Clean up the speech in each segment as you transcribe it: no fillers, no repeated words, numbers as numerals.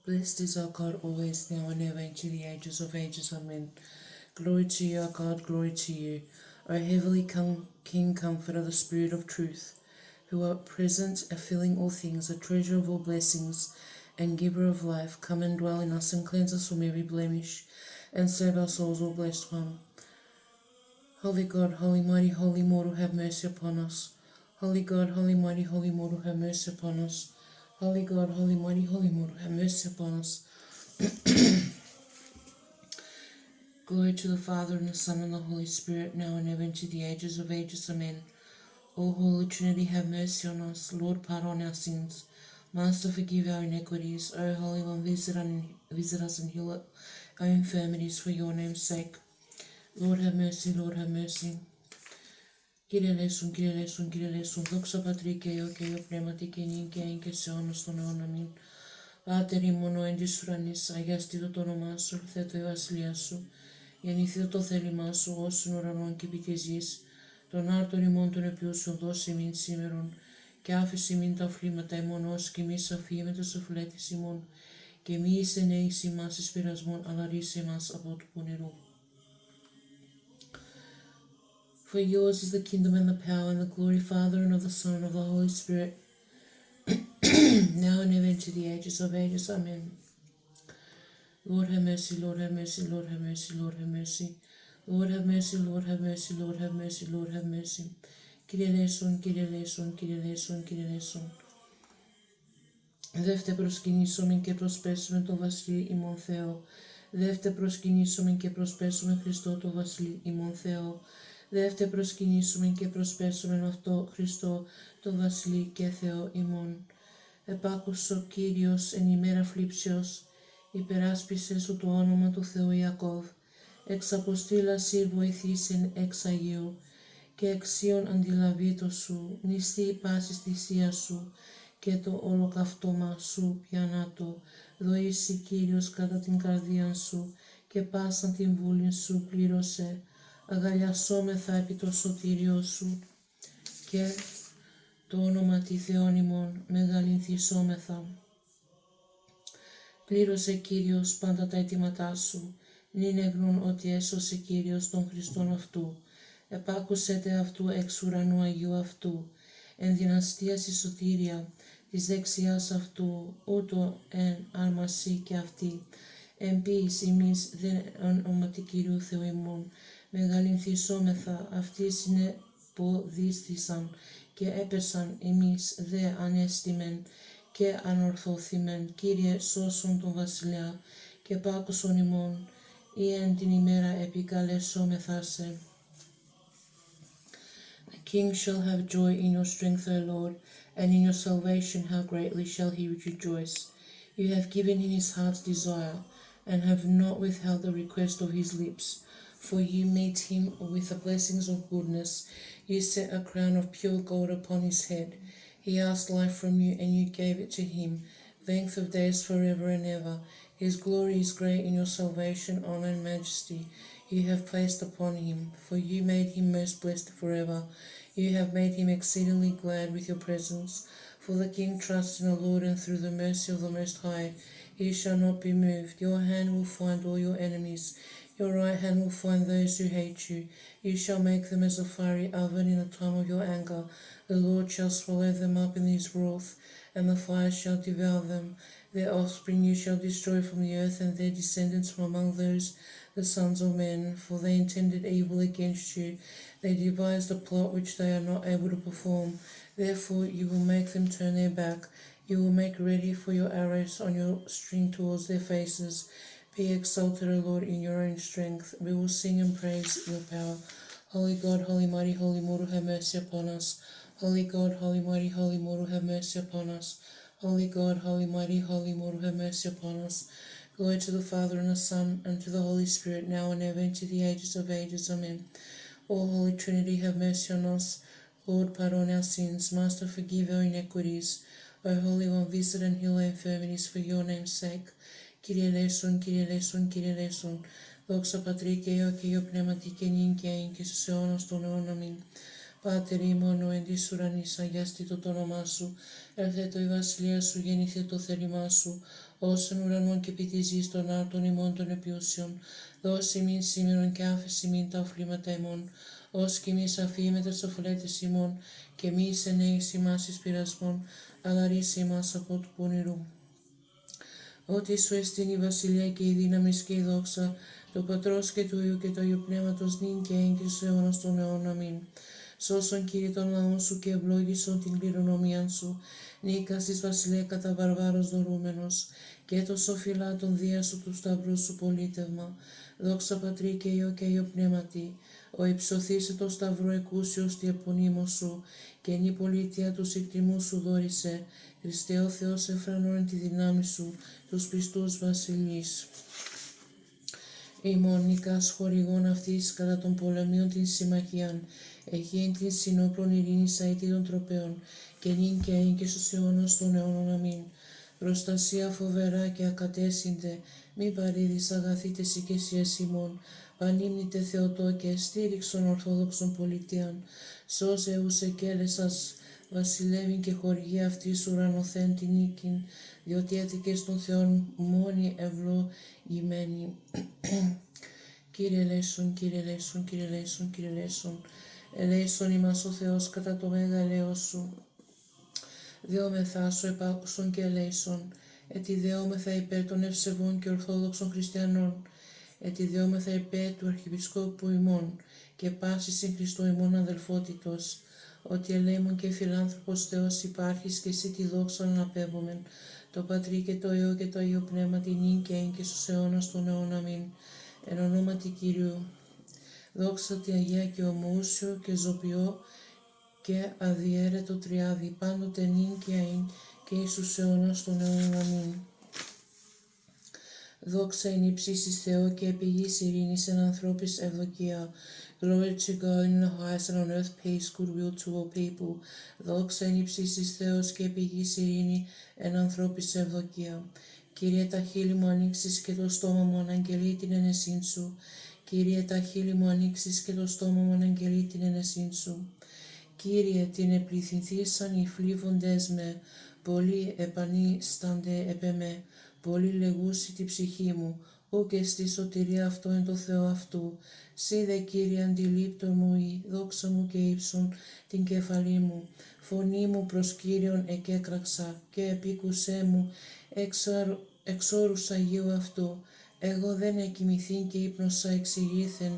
Blessed is our God, always, now and ever, into the ages of ages. Amen. Glory to you, our God, glory to you. O heavenly King, comforter, the Spirit of truth, who art present, filling all things, a treasure of all blessings, and giver of life, come and dwell in us and cleanse us from every blemish, and save our souls, O blessed one. Holy God, holy mighty, holy mortal, have mercy upon us. Holy God, holy mighty, holy mortal, have mercy upon us. Holy God, holy mighty, holy mortal, have mercy upon us. Glory to the Father, and the Son, and the Holy Spirit, now and ever, into the ages of ages. Amen. O Holy Trinity, have mercy on us. Lord, pardon our sins. Master, forgive our iniquities. O Holy One, visit us and heal our infirmities for your name's sake. Lord, have mercy, Lord, have mercy. Kyrie eleison, Kyrie eleison, Kyrie eleison, doxa Patri και πνεύματι και νυν και αΐν και σε αιώνας των αιώνων. Αμήν. Πάτερ ημών ο εν της ουρανής, αγιαστήτω το όνομά σου, έρθετο η βασιλεία σου, γεννηθήτω το θέλημά σου, ως των ουρανών και επί της γης, τον άρτον ημών των επιούσων δώσει ημίν σήμερον, και άφησε ημίν τα οφλήματα ημών, ως και εμείς αφήμετος οφλέτης ημών, και μη εις ενέης ημάς εις πειρασμόν, αλλά ρίσε ημάς από του πονηρού. For yours is the kingdom and the power and the glory, Father, and of the Son, and of the Holy Spirit, now and ever, into the ages of ages. Amen. Lord have mercy, Lord have mercy, Lord have mercy, Lord have mercy. Lord have mercy, Lord have mercy, Lord have mercy, Lord have mercy. Kyrie eleison, Kyrie eleison, Kyrie eleison, Kyrie eleison. Δεύτε προσκυνήσομεν και προσπέσουμε το βασιλεί ημών Θεό. Δεύτε προσκυνήσομεν και προσπέσουμε Χριστό το βασιλεί ημών Θεό. Δεύτε προσκυνήσομεν και προσπέσουμε αυτό Χριστό το βασιλεί και Θεό ημών. Επάκουσο Κύριος εν ημέρα φλίψεως, υπεράσπισε σου το όνομα του Θεού Ιακώβ. Εξ αποστήλασι βοηθήσεν εξ Αγίου, και εξίων αντιλαβήτω σου, νηστεί πάσης θυσία σου, και το ολοκαυτώμα σου πιανάτο, δοήσει Κύριος κατά την καρδία σου, και πάσαν την βούλη σου πλήρωσε, αγαλιασόμεθα επί το σωτήριό σου, και το όνομα τη Θεόν ημών μεγαλυνθισόμεθα. Πλήρωσε Κύριος πάντα τα αιτήματά σου, νυν εγνών ότι έσωσε Κύριος τον Χριστόν αυτού. Επάκουσέτε αυτού εξ ουρανού Αγίου αυτού, εν δυναστείας η σωτήρια, της δεξιάς αυτού, ούτω εν άρμαση και αυτή. Εν ποιης ημείς δεν ονόματι Κυρίου Θεού ημών, μεγαλυνθισόμεθα, αυτοί συνεποδίστησαν και έπεσαν, εμείς δε ανέστημεν και ανορθώθημεν. Κύριε, σώσον τον βασιλιά και πάκουσον ημών, ή εν την ημέρα επικαλεσόμεθα σε. The king shall have joy in your strength, O Lord, and in your salvation how greatly shall he rejoice. You have given him his heart's desire, and have not withheld the request of his lips. For you meet him with the blessings of goodness. You set a crown of pure gold upon his head. He asked life from you, and you gave it to him, length of days forever and ever. His glory is great in your salvation, honor, and majesty you have placed upon him, for you made him most blessed forever. You have made him exceedingly glad with your presence. For the king trusts in the Lord, and through the mercy of the Most High he shall not be moved. Your hand will find all your enemies. Your right hand will find those who hate you. You shall make them as a fiery oven in the time of your anger. The Lord shall swallow them up in his wrath, and the fire shall devour them. Their offspring you shall destroy from the earth, and their descendants from among those, the sons of men. For they intended evil against you. They devised a plot which they are not able to perform. Therefore you will make them turn their back. You will make ready for your arrows on your string towards their faces. Be exalted, O Lord, in your own strength. We will sing and praise your power. Holy God, holy mighty, holy mortal, have mercy upon us. Holy God, holy mighty, holy mortal, have mercy upon us. Holy God, holy mighty, holy mortal, have mercy upon us. Glory to the Father, and the Son, and to the Holy Spirit, now and ever, into the ages of ages. Amen. O Holy Trinity, have mercy on us. Lord, pardon our sins. Master, forgive our iniquities. O Holy One, visit and heal our infirmities for your name's sake. Kyrie eleison, Kyrie eleison, Kyrie eleison. Δόξα Πατρί και Υιό και Υιό Πνεύματι και νυν και αΐν και στους αιώνας των αιώνων. Αμήν. Πάτερ ημών ο εν της ουρανής, αγιαστήτω το όνομά σου, έρθετο η βασιλεία σου, γεννηθήτω το θέλημά σου, όσων ουρανών και επί της γης των άρτων ημών των επιούσιων, δώσει μην σήμερον και άφεση μην τα οφλήματα ημών, ως κι εμείς αφήμετε σοφλέτες ημών, και μη ενέεις ημάς εις πειρασμόν, αλλά ρίσε ημάς από του πονηρού. Ότι σου εστίν η βασιλεία και η δύναμη και η δόξα, του Πατρός και του Υιού και του Αγίου Πνεύματος νυν και έγκυ στους αιώνας των αιώνων. Αμήν. Σώσον Κύριε των λαών σου και ευλόγησον την κληρονομία σου, νίκας της βασιλεία κατά βαρβάρος δωρούμενος, και το σοφιλά των δία σου του σταυρού σου πολίτευμα. Δόξα Πατρί και Υιό και Αγίο Πνεύματι, ο υψωθήσε το σταυρό εκούσιος τη επωνύμω σου, και εν η πολιτεία του συκτημού σου δόρισε, Χριστέ ο Θεός εφρανών τη δυνάμει σου, τους πιστούς βασιλείς. Ημών νικάς χορηγών αυτής κατά των πολεμίων την συμμαχίαν, εχείν την συνόπλων ειρήνης αητή των τροπέων, και νυν και έν και στους αιώνας των αιώνων. Αμήν. Προστασία φοβερά και ακατέσυντε, μη παρήδεις αγαθήτες οικεσίες ημών, πανύμνητε Θεοτό και στήριξον ορθόδοξων πολιτείαν, σώσε ους εκέλεσας βασιλεύειν και χορηγεί αυτής ουρανοθέν την νίκην, διότι έθηκες των Θεών μόνοι ευλογημένοι. Κύριε ελέησον, Κύριε ελέησον, Κύριε ελέησον, Κύριε ελέησον. Ελέησον ημάς ο Θεός κατά το μέγα ελέος σου. Δεόμεθά σου επάκουσον και ελέησον, ετιδεόμεθα υπέρ των ευσεβών και ορθόδοξων χριστιανών, ετιδεόμεθα υπέρ του Αρχιεπισκόπου ημών και πάσης εν Χριστώ ημών αδελφότητος, ότι ελέημον και φιλάνθρωπος Θεός υπάρχεις και εσύ τη δόξα αναπέμπομεν, το Πατρί και το Υιό και το Αγίο Πνεύμα την νυν και έν και στους αιώνας των αιών. Αμήν. Εν ονόματι Κυρίου, δόξα τη Αγία και ομοούσιο και ζωπιό και αδιέρετο τριάδι, πάντοτε νυν και αΐν και εις τους αιώνας των αιώνων. Αμήν. Δόξα εν ύψισις Θεό και επί γης ειρήνης εν ανθρώπης ευδοκία. Glory to God in the highest and on earth peace, goodwill to all people. Δόξα εν ύψισις Θεός και επί γης ειρήνη εν ανθρώπης ευδοκία. Κύριε τα χείλη μου ανοίξεις και το στόμα μου αναγγελεί την ενεσύν σου. Κύριε τα χείλη μου ανοίξεις και το στόμα μου αναγγελεί την ενεσύν σου. Κύριε την επληθυνθήσαν οι φλίβοντες με, πολλοί επανίστανται επ' εμέ, πολλοί λεγούσι τη ψυχή μου, ου και στη σωτηρία αυτό εν το Θεό αυτού. Σύ δε Κύριε αντιλήπτω μου η δόξα μου και ύψον την κεφαλή μου. Φωνή μου προς Κύριον εκέκραξα και επίκουσέ μου εξ όρους Αγίου αυτού. Εγώ δεν εκοιμηθήν και ύπνοσα εξηγήθεν,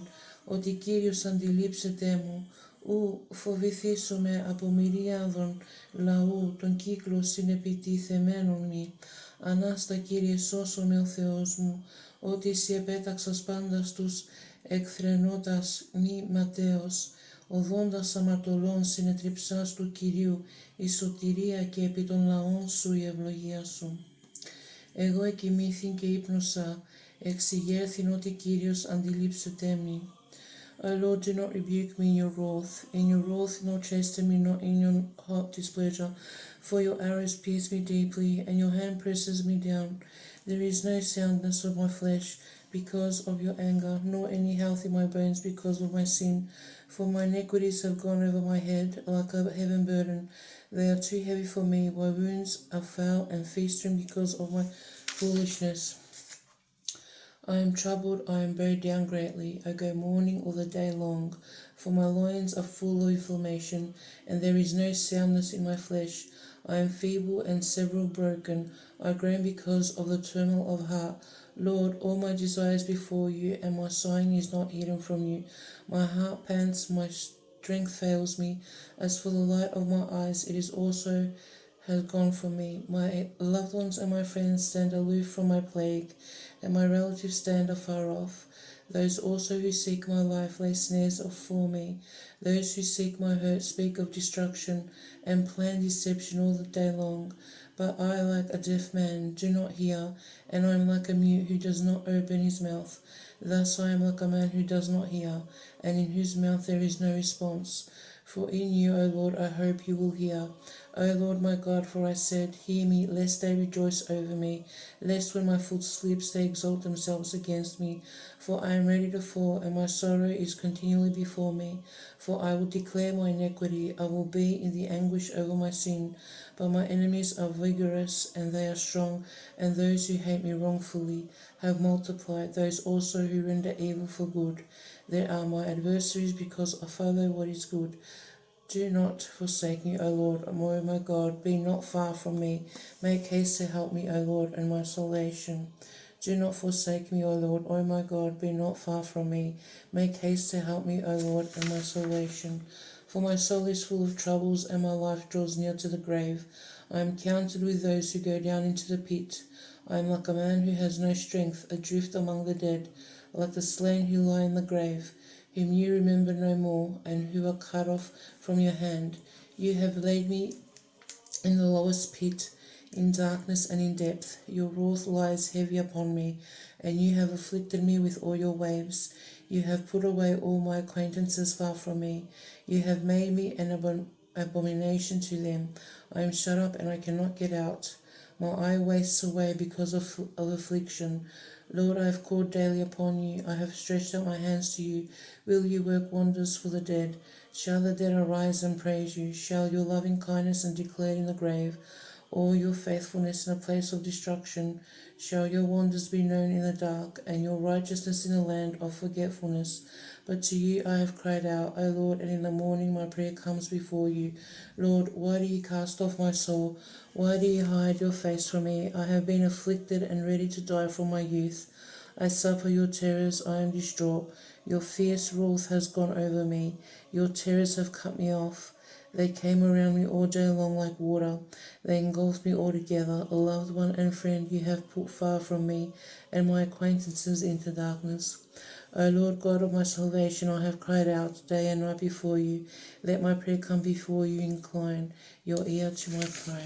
ότι Κύριος αντιλήψεται μου. Ου φοβηθήσομαι από μυριάδων λαού τον κύκλο συνεπιτιθεμένων μη. Ανάστα Κύριε σώσομαι ο Θεός μου, ότι εσύ επέταξας πάντας τους εκθρενώτας μη ματέως, οδόντας αμαρτωλών συνετριψάς του Κυρίου η σωτηρία και επί των λαών σου η ευλογία σου. Εγώ εκοιμήθην και ύπνοσα, εξηγέρθην ότι Κύριος αντιλήψεται μη. O Lord, do not rebuke me in your wrath. In your wrath, nor chasten me not in your hot displeasure. For your arrows pierce me deeply, and your hand presses me down. There is no soundness of my flesh because of your anger, nor any health in my bones because of my sin. For my iniquities have gone over my head like a heavy burden. They are too heavy for me. My wounds are foul and festering because of my foolishness. I am troubled, I am bowed down greatly. I go mourning all the day long, for my loins are full of inflammation, and there is no soundness in my flesh. I am feeble and several broken. I groan because of the turmoil of heart. Lord, all my desires before you, and my sighing is not hidden from you. My heart pants, my strength fails me. As for the light of my eyes, it is also has gone from me. My loved ones and my friends stand aloof from my plague, and my relatives stand afar off. Those also who seek my life lay snares for me. Those who seek my hurt speak of destruction and plan deception all the day long. But I, like a deaf man, do not hear, and I am like a mute who does not open his mouth. Thus I am like a man who does not hear, and in whose mouth there is no response. For in you, O Lord, I hope you will hear. O Lord my God, for I said, hear me, lest they rejoice over me, lest when my foot slips they exalt themselves against me. For I am ready to fall, and my sorrow is continually before me. For I will declare my iniquity, I will be in the anguish over my sin. But my enemies are vigorous, and they are strong, and those who hate me wrongfully have multiplied, those also who render evil for good. They are my adversaries because I follow what is good. Do not forsake me, O Lord, O my God, be not far from me. Make haste to help me, O Lord, and my salvation. Do not forsake me, O Lord, O my God, be not far from me. Make haste to help me, O Lord, and my salvation. For my soul is full of troubles, and my life draws near to the grave. I am counted with those who go down into the pit. I am like a man who has no strength, adrift among the dead, like the slain who lie in the grave, whom you remember no more, and who are cut off from your hand. You have laid me in the lowest pit, in darkness and in depth. Your wrath lies heavy upon me, and you have afflicted me with all your waves. You have put away all my acquaintances far from me. You have made me an abomination to them. I am shut up and I cannot get out. My eye wastes away because of affliction. Lord, I have called daily upon you. I have stretched out my hands to you. Will you work wonders for the dead? Shall the dead arise and praise you? Shall your loving kindness and declared in the grave, or your faithfulness in a place of destruction? Shall your wonders be known in the dark, and your righteousness in the land of forgetfulness? But to you I have cried out, O Lord, and in the morning my prayer comes before you. Lord, why do you cast off my soul? Why do you hide your face from me? I have been afflicted and ready to die from my youth. I suffer your terrors, I am distraught. Your fierce wrath has gone over me. Your terrors have cut me off. They came around me all day long like water. They engulfed me altogether. A loved one and friend you have put far from me, and my acquaintances into darkness. O Lord God of my salvation, I have cried out day and night before you. Let my prayer come before you. Incline your ear to my cry.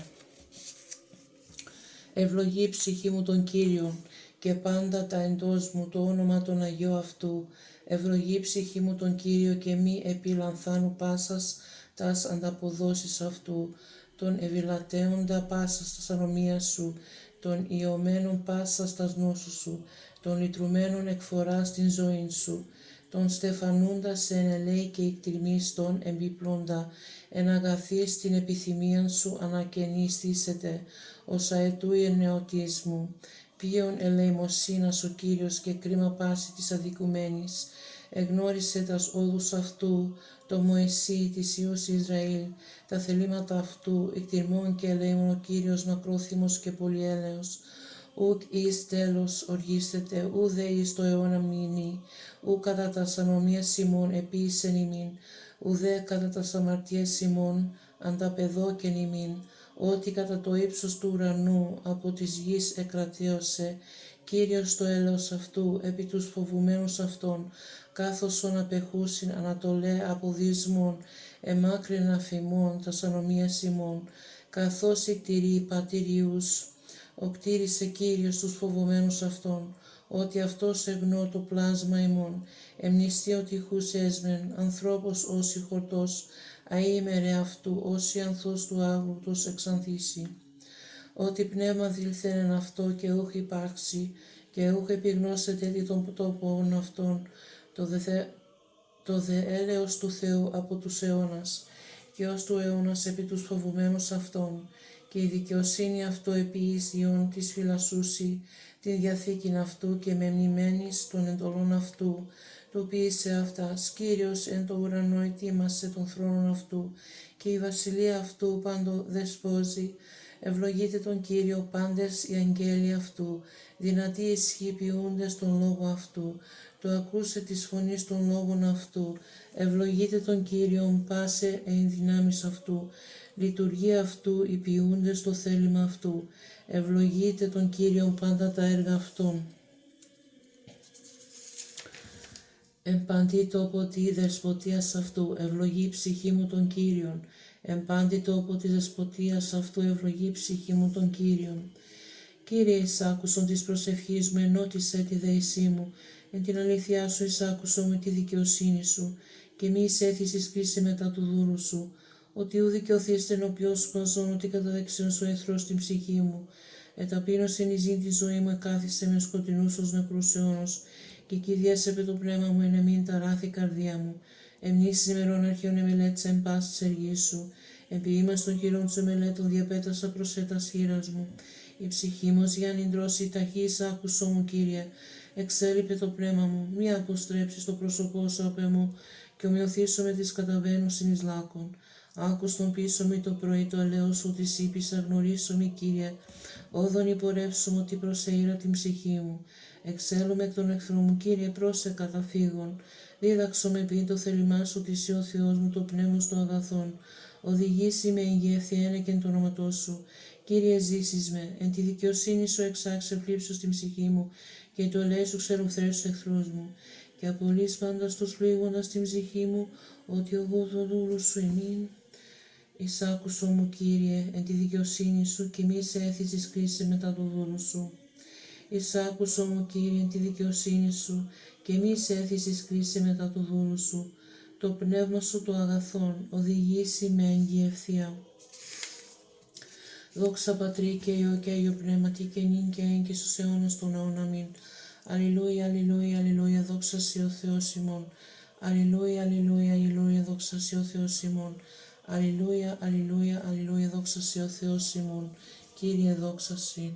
Ευλογεί η ψυχή μου τον Κύριον, και πάντα τα εντός μου το όνομα των Αγίου αυτού. Ευλογεί η ψυχή μου τον Κύριο, και μη επιλανθάνου πάσας τας ανταποδόσεις αυτού. Τον ευηλατέοντα πάσας τας ανομίας σου, τον ιωμένων πάσας τας νόσους σου, τον λυτρουμένων εκφοράς την ζωήν σου, τον στεφανούντα σε ελέη και εκτιμίστων εμπιπλώντα, εν αγαθείς την επιθυμίαν σου ανακαινίστησετε, ως αετού η νεωτής μου. Ποιον ελεημοσύνας ο Κύριος και κρίμα πάση της αδικουμένης. Εγνώρισε τας όδους αυτού, το Μωυσή της Υιός Ισραήλ, τα θελήματα αυτού, εκτιμών και ελεήμων ο Κύριος μακρόθυμος και πολυέλεος. Ουκ εις τέλος οργίστεται, ουδέ εις το αιώνα μηνύ, ου κατά τας ανομίας ημών επίησεν ημίν, ουδέ κατά τας αμαρτίες ημών ανταπεδώκεν ημίν, ότι κατά το ύψος του ουρανού από της γης εκρατέωσε, Κύριος το έλεος αυτού επί τους φοβουμένους αυτών, κάθοσον απεχούσιν ανατολέ από δυσμών, εμάκρυν αφημών τας ανομίας ημών, καθώς εκτηρεί πατηριούς, οκτήρισε Κύριος τους φοβουμένους αυτών, ότι αυτός εγνώ το πλάσμα ημών, εμνηστεί ότι χούς έσμεν, ανθρώπος όσοι χορτός, αήμερε αυτού, όσοι ανθός του άγροτος εξανθήσει. Ότι πνεύμα δηλθέν εν αυτό και ούχ υπάρξει, και ούχ επιγνώσετε δι των τόπων αυτών, το δε έλεος του Θεού από τους αιώνας, και ως του αιώνας επί τους φοβουμένους αυτών, και η δικαιοσύνη αυτού επί εις ιών της φυλασσούσι, την διαθήκην αυτού και μεμνημένης των εντολών αυτού, του ποιήσε αυτάς, Κύριος εν το ουρανό ετοίμασε τον θρόνον αυτού, και η βασιλεία αυτού πάντο δεσπόζει. Ευλογείτε τον Κύριο πάντες οι αγγέλοι αυτού, δυνατοί ισχύ ποιούντες τον λόγο αυτού, το ακούσε της φωνής των λόγων αυτού. Ευλογείτε τον Κύριον πάσε εν δυνάμεις αυτού, λειτουργία αυτού οι ποιούντες το θέλημα αυτού. Ευλογείτε τον Κύριον πάντα τα έργα αυτών. Εν παντή τόπο τη δεσποτείας αυτού, ευλογεί η ψυχή μου τον Κύριον. Εν παντή τόπο τη δεσποτείας αυτού, ευλογεί η ψυχή μου τον Κύριον. Κύριε, εισάκουσον της προσευχής μου, ενώτισε τη δέησή μου. Εν την αλήθειά σου εισάκουσον με τη δικαιοσύνη σου. και μη εισέθεις εις κρίση μετά του δούλου σου. Ότι ου δικαιωθείς ενώπιον σου παζών, ότι κατά δεξιόν σου εχθρός στην ψυχή μου. Εταπείνωσεν εις ζήν τη ζωή μου, εκάθισε με σκοτεινούς ως νεκρούς αιώνος, και κυριέσαι το πνεύμα μου, εν εμήν ταράθη η καρδία μου. Εμνήσεις ημερών αρχαίων εμελέτησα εν πάση της εργής σου. Επιήμας των χειρών σου εμελέτων διαπέτασα προσέτας χείρας μου. Η ψυχή μου ως Γιάννη ντρώσει ταχύς άκουσό μου, Κύριε. Εξέλιπε το πνεύμα μου, μη αποστρέψεις το πρόσωπό σου απ' εμού, και ομοιωθήσω με τις καταβαίνουσιν εις λάκων. Άκουστον πίσω μη το πρωί το ελαιό σου, ότι σύπησα γνωρίσω μη, Κύριε. Όδον υπορεύσουμε ότι προσέειρα την ψυχή μου. Εξέλουμε εκ των εχθρών μου, Κύριε, πρόσε καταφύγων. Δίδαξω με πει το θέλημά σου, ότι εσύ ο Θεός μου, το πνεύμα στο αγαθόν. Οδηγήσει με ηγέθη ένα και εν το όνοματό σου. Κύριε, ζήσεις με, εν τη δικαιοσύνη σου εξάξε φλίψου στην ψυχή μου, και το ελέη σου ξερουθρές στους εχθρούς μου. Και απολύς πάντα τους πλήγοντας την ψυχή μου, ότι εγώ το δούλου σου ημίν. Εισάκουσό μου, Κύριε, εν τη δικαιοσύνη σου, και μη σε έθισης κρίση μετά του δούλου σου. Εισάκουσό μου, Κύριε, εν τη δικαιοσύνη σου, και μη σε έθισης κρίση μετά του δούλου σου. Το πνεύμα σου το αγαθόν οδηγήσει με έγκυη ευθεία. Δόξα Πατρί και Υιό και Αγίο Πνεύματι, και νυν και έν και στους αιώνας των αιώνων. Αμήν. Αλληλούια, αλληλούια, αλληλούια, δόξα σοι ο Θεός ημών. Αλληλούια, αλληλούια, αλληλούια, δόξα σοι ο Θεός ημών. Αλληλούια, αλληλούια, αλληλούια, δόξα σοι ο Θεός ημών. Κύριε, δόξα σοι.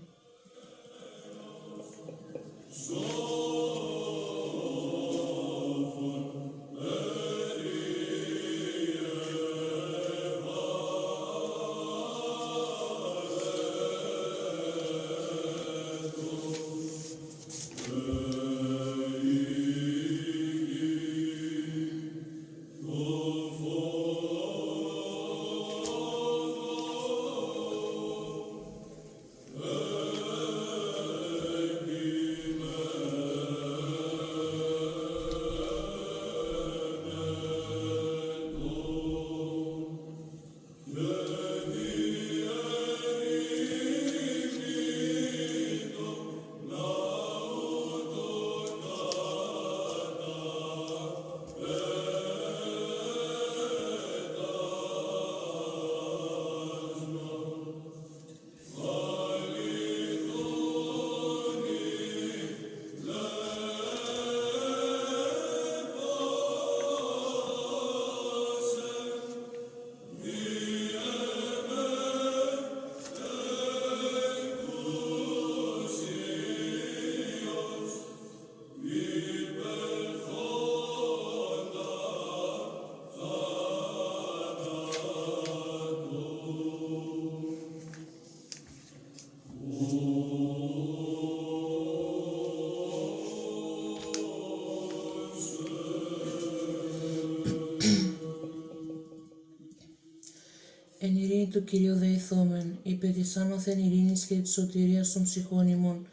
Εν ειρήνη του Κυρίου δεηθόμεν, υπέ της άνωθεν ειρήνης και της σωτηρίας των ψυχών ημών,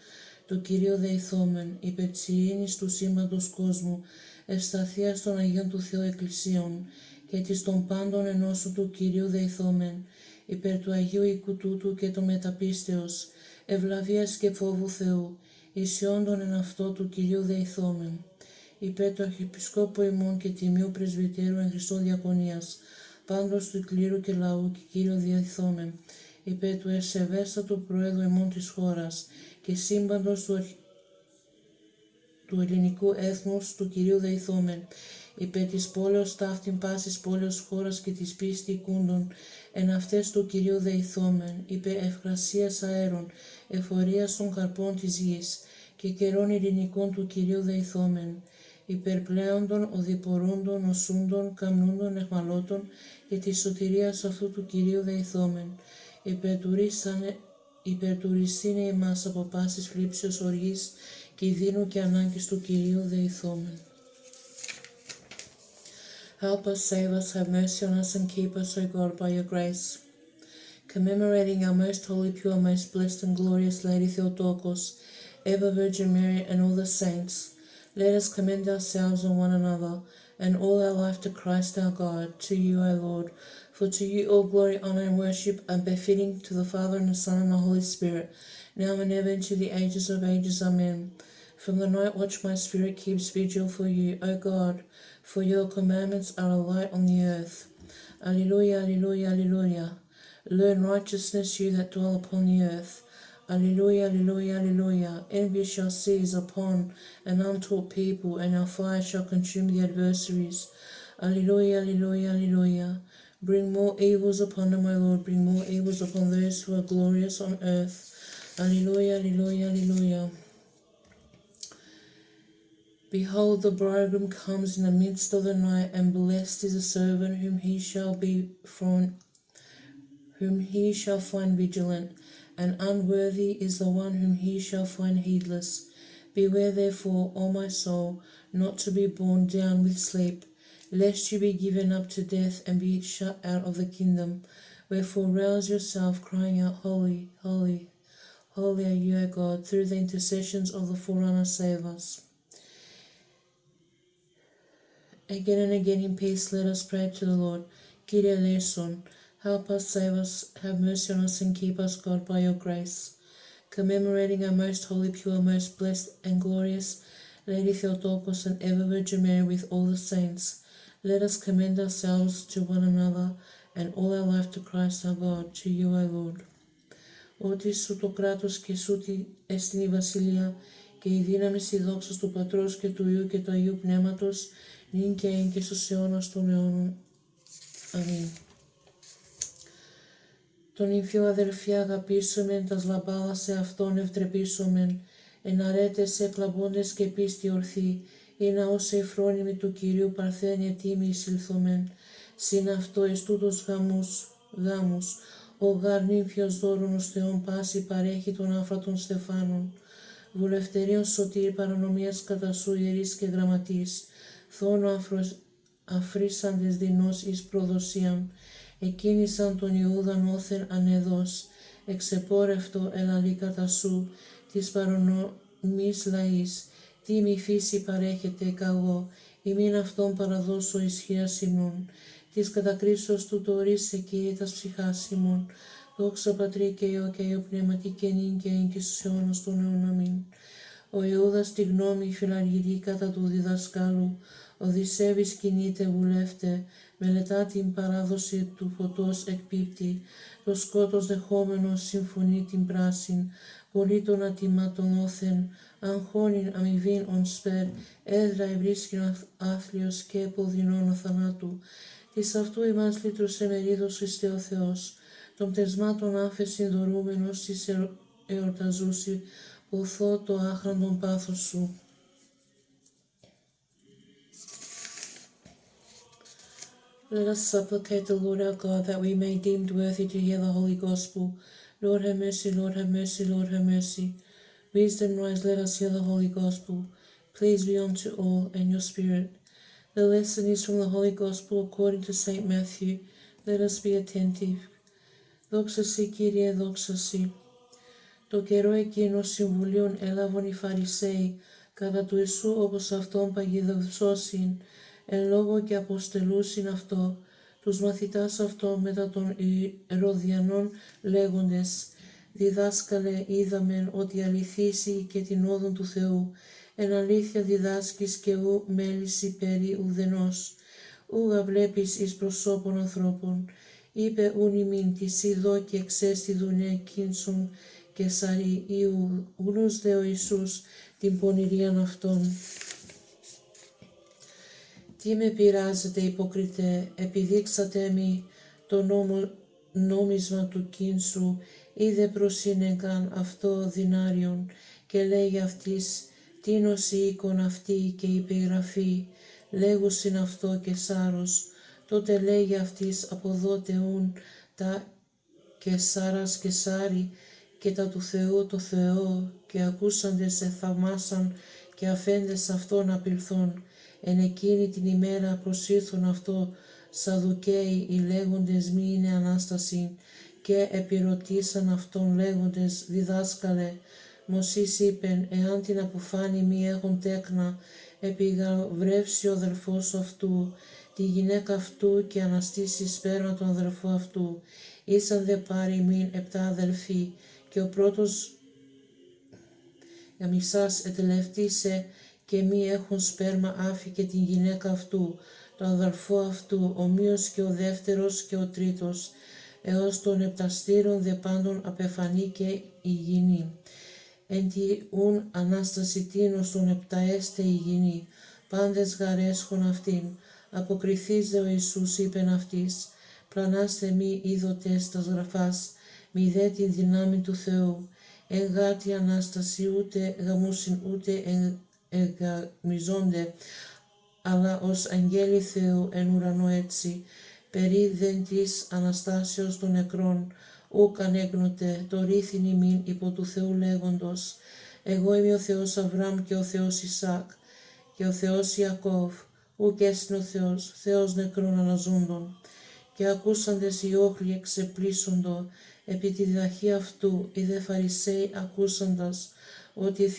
του Κυρίου δεηθόμεν, υπέ της ειρήνης του σύμπαντος κόσμου, ευσταθίας των Αγίων του Θεού Εκκλησίων, και της των πάντων ενώσου του Κυρίου δεηθόμεν, υπέρ του Αγίου οίκου τούτου και το μεταπίστεως, ευλαβίας και φόβου Θεού, ισιόντων εν αυτό του Κυρίου δεηθόμεν, υπέρ του Αρχιεπισκόπου ημών και τιμίου Πρεσβυτέρου εν Χριστώ Διακονίας, πάντως του κλήρου και λαού και Κύριο διαθόμεν, υπέρ του ευσεβέστατου Προέδρου ημών της χώρας και σύμπαντος του ελληνικού έθνους του Κυρίου δεηθόμεν, υπέρ της πόλεως ταύτην πάσης πόλεως χώρας και της πίστη οικούντων, εν αυτές του Κυρίου δεηθόμεν, υπέρ ευγρασίας αέρων, εφορίας των καρπών της γης και καιρών ειρηνικών του Κυρίου δεηθόμεν, υπερπλέοντων, οδηπορούντων, οσούντων, καμνούντων, εχμαλώτων και της σωτηρίας αυτού του Κυρίου δεηθόμεν, υπερτουριστήνε ημάς από πάσης φλίψεως οργής, κινδύνου και ανάγκης του Κυρίου δεηθόμεν. Help us, save us, have mercy on us, and keep us, O God, by your grace. Commemorating our most holy, pure, most blessed and glorious Lady Theotokos, ever Virgin Mary, and all the saints, let us commend ourselves and one another, and all our life to Christ our God, to you, O Lord. For to you all glory, honor, and worship are befitting, to the Father, and the Son, and the Holy Spirit, now and ever, into the ages of ages. Amen. From the night watch my spirit keeps vigil for you, O God, for your commandments are a light on the earth. Alleluia, alleluia, alleluia. Learn righteousness, you that dwell upon the earth. Alleluia, alleluia, alleluia. Envy shall seize upon an untaught people, and our fire shall consume the adversaries. Alleluia, alleluia, alleluia. Bring more evils upon them, my Lord, bring more evils upon those who are glorious on earth. Alleluia, alleluia, alleluia. Behold, the bridegroom comes in the midst of the night, and blessed is the servant whom he shall find vigilant, and unworthy is the one whom he shall find heedless. Beware therefore, O my soul, not to be borne down with sleep, lest you be given up to death and be shut out of the kingdom. Wherefore rouse yourself, crying out, Holy, holy, holy are you, O God. Through the intercessions of the forerunner, save us. Again and again in peace let us pray to the Lord. Kyrie eleison, help us, save us, have mercy on us, and keep us, God, by your grace. Commemorating our most holy, pure, most blessed and glorious Lady Theotokos and ever Virgin Mary with all the saints, let us commend ourselves to one another and all our life to Christ our God, to you, O Lord. Ότι σου το κράτος και σου εστιν η βασιλεία και η δύναμη η δόξα του Πατρός και του Υιού και του Αγίου Πνεύματος, νυν και εν και στους αιώνας των αιώνων. Αμήν. Τον υμφιό αδερφοί αγαπήσομεν, τας λαμπάδας σε αυτόν ευτρεπήσομεν, εν αρέτες εκλαμπώντες και πίστη ορθή, ή να ως εφρόνιμοι του Κυρίου παρθένια τίμη εισήλθομεν, συν αυτό εις τούτος γάμους, ο γάρ νύμφιος δώρον ως Θεόν πάση παρέχει των άφρατων στεφάνων, βουλευτερίων σωτήρ παρανομίας κατά σου ιερείς και γραμματείς, θόνο αφρίσαντες δεινός εις προδοσίαν, εκκίνησαν τον Ιούδαν όθεν ανεδός, εξεπόρευτο ελαλή κατά σου, της παρανομής λαής, τι μη φύση παρέχεται καγώ, ημίν αυτόν παραδώσω ισχύας ημών, της κατακρίσεως του το ορίσε Κύριε τας ψυχάς ημών, δόξα Πατρί και Υιό και Υιό Πνεύματι και νυν και εν και στους αιώνας των αιών. Αμήν. Ο Ιούδας τη γνώμη φιλαργυρή κατά του διδασκάλου, Οδυσσεύης κινείται βουλεύτε, μελετά την παράδοση του φωτός εκπίπτει, το σκότος δεχόμενος συμφωνεί την πράσιν, πολύ των ατιμάτων όθεν, αγχώνην αμοιβήν ον σπέρ, έδρα ευρίσκην άθλιος και εποδεινών θανάτου. Της αυτού ημάς λύτρωσε μερίδος Χριστέ ο Θεός, των πτεσμάτων άφεσιν δωρούμενος της εορταζούσι, ποθώ το άχραντον πάθος σου. Let us supplicate the Lord our God that we may deemed worthy to hear the Holy Gospel. Lord have mercy, Lord have mercy, Lord have mercy. Wisdom rise, let us hear the Holy Gospel. Please be unto all, and your Spirit. The lesson is from the Holy Gospel according to St. Matthew. Let us be attentive. Δόξα σοι, Κύριε, δόξα σοι. Το καιρό εκείνο συμβουλίων έλαβαν οι Φαρισαίοι κατά του Ιησού όπως αυτόν παγιδευσώσιν, εν λόγω και αποστελούσιν αυτό, τους μαθητάς αυτών μετά των Ηρωδιανών λέγοντες, διδάσκαλε είδαμεν ότι αληθήσει και την όδον του Θεού, εν αλήθεια διδάσκεις και ου μέληση περί ουδενός, ούγα βλέπεις εις προσώπων ανθρώπων, είπε ούν ημίν της ειδώ και εξέστηδουν εκκίνσον και σαρί Ιου, γνούς δε ο Ιησούς την πονηρίαν αυτών. Τι με πειράζετε υποκριτέ, επιδείξατε μη το νόμισμα του κίνσου, είδε προσύνεκαν αυτό δινάριον, και λέγει αυτής, τίνος η οίκον αυτή και η περιγραφή, λέγουσιν αυτό και σάρος, τότε λέγει αυτής, αποδότε ούν τα και σάρας και σάρι, και τα του Θεού το Θεό, και ακούσαντες εθαυμάσαν και αφέντες αυτόν απιλθών. Εν εκείνη την ημέρα προσήλθον αυτό Σαδουκαίοι οι λέγοντες μη είναι Ανάσταση, και επιρωτήσαν αυτόν λέγοντες, διδάσκαλε, Μωσής είπεν, εάν την αποφάνει μη έχουν τέκνα, επιγαυρεύσει ο αδελφός αυτού, τη γυναίκα αυτού και αναστήσει σπέρμα τον αδελφό αυτού. Ήσαν δε πάρει μην 7 αδελφοί, και ο πρώτος γαμισάς ετελευτήσε και μη έχουν σπέρμα άφηκε την γυναίκα αυτού, το αδελφό αυτού, ομοίως και ο δεύτερος και ο τρίτος, έως των επταστήρων δε πάντων απεφανήκε η γηνή. Εν τη ουν Ανάσταση τίνος των επταέστε η γηνή, πάντες γαρέσχον αυτήν. Αποκριθείς δε ο Ιησούς είπεν αυτής, πλανάστε μη είδοτες τας γραφάς, μη δε την δυνάμει του Θεού. Εν γάτι Ανάσταση ούτε γαμούσιν ούτε εγαμιζόνται, αλλά ως αγγέλη Θεού εν ουρανό έτσι, περί δεν της Αναστάσεως των νεκρών, ούκ ανέγνωτε το ρήθιν ημίν υπό του Θεού λέγοντος, εγώ είμαι ο Θεός Αβραάμ και ο Θεός Ισάκ και ο Θεός Ιακώβ, ούκ έστιν ο Θεός, Θεός νεκρών αναζώντων. Και ακούσαντες οι όχλοι εξεπλήσσοντο επί τη διδαχή αυτού, οι δε Φαρισαίοι ακούσαντας ότι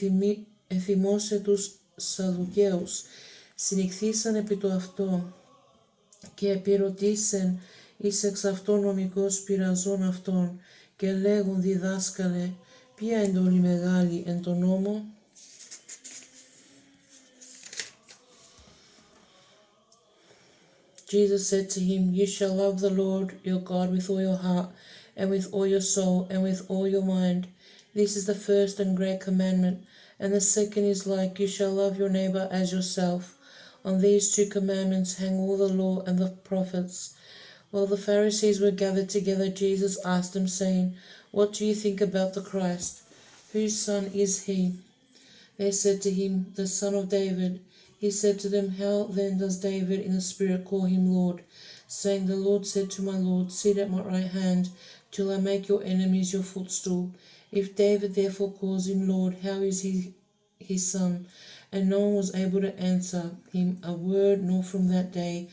εφημώσε τους Σαδουκαίους, συνηχθήσαν επί το αυτό και επιρωτήσεν εις εξ αυτών νομικός πειραζών αυτών και λέγουν διδάσκαλε, ποια εντολή μεγάλη εν τον νόμο? Jesus said to him, You shall love the Lord your God with all your heart, and with all your soul, and with all your mind. This is the first and great commandment, and the second is like, You shall love your neighbor as yourself. On these two commandments hang all the law and the prophets. While the Pharisees were gathered together, Jesus asked them, saying, What do you think about the Christ? Whose son is he? They said to him, The son of David. He said to them, How then does David in the Spirit call him Lord, saying, The Lord said to my Lord, Sit at my right hand, till I make your enemies your footstool. If David therefore calls him Lord, how is he his son? And no one was able to answer him a word, nor from that day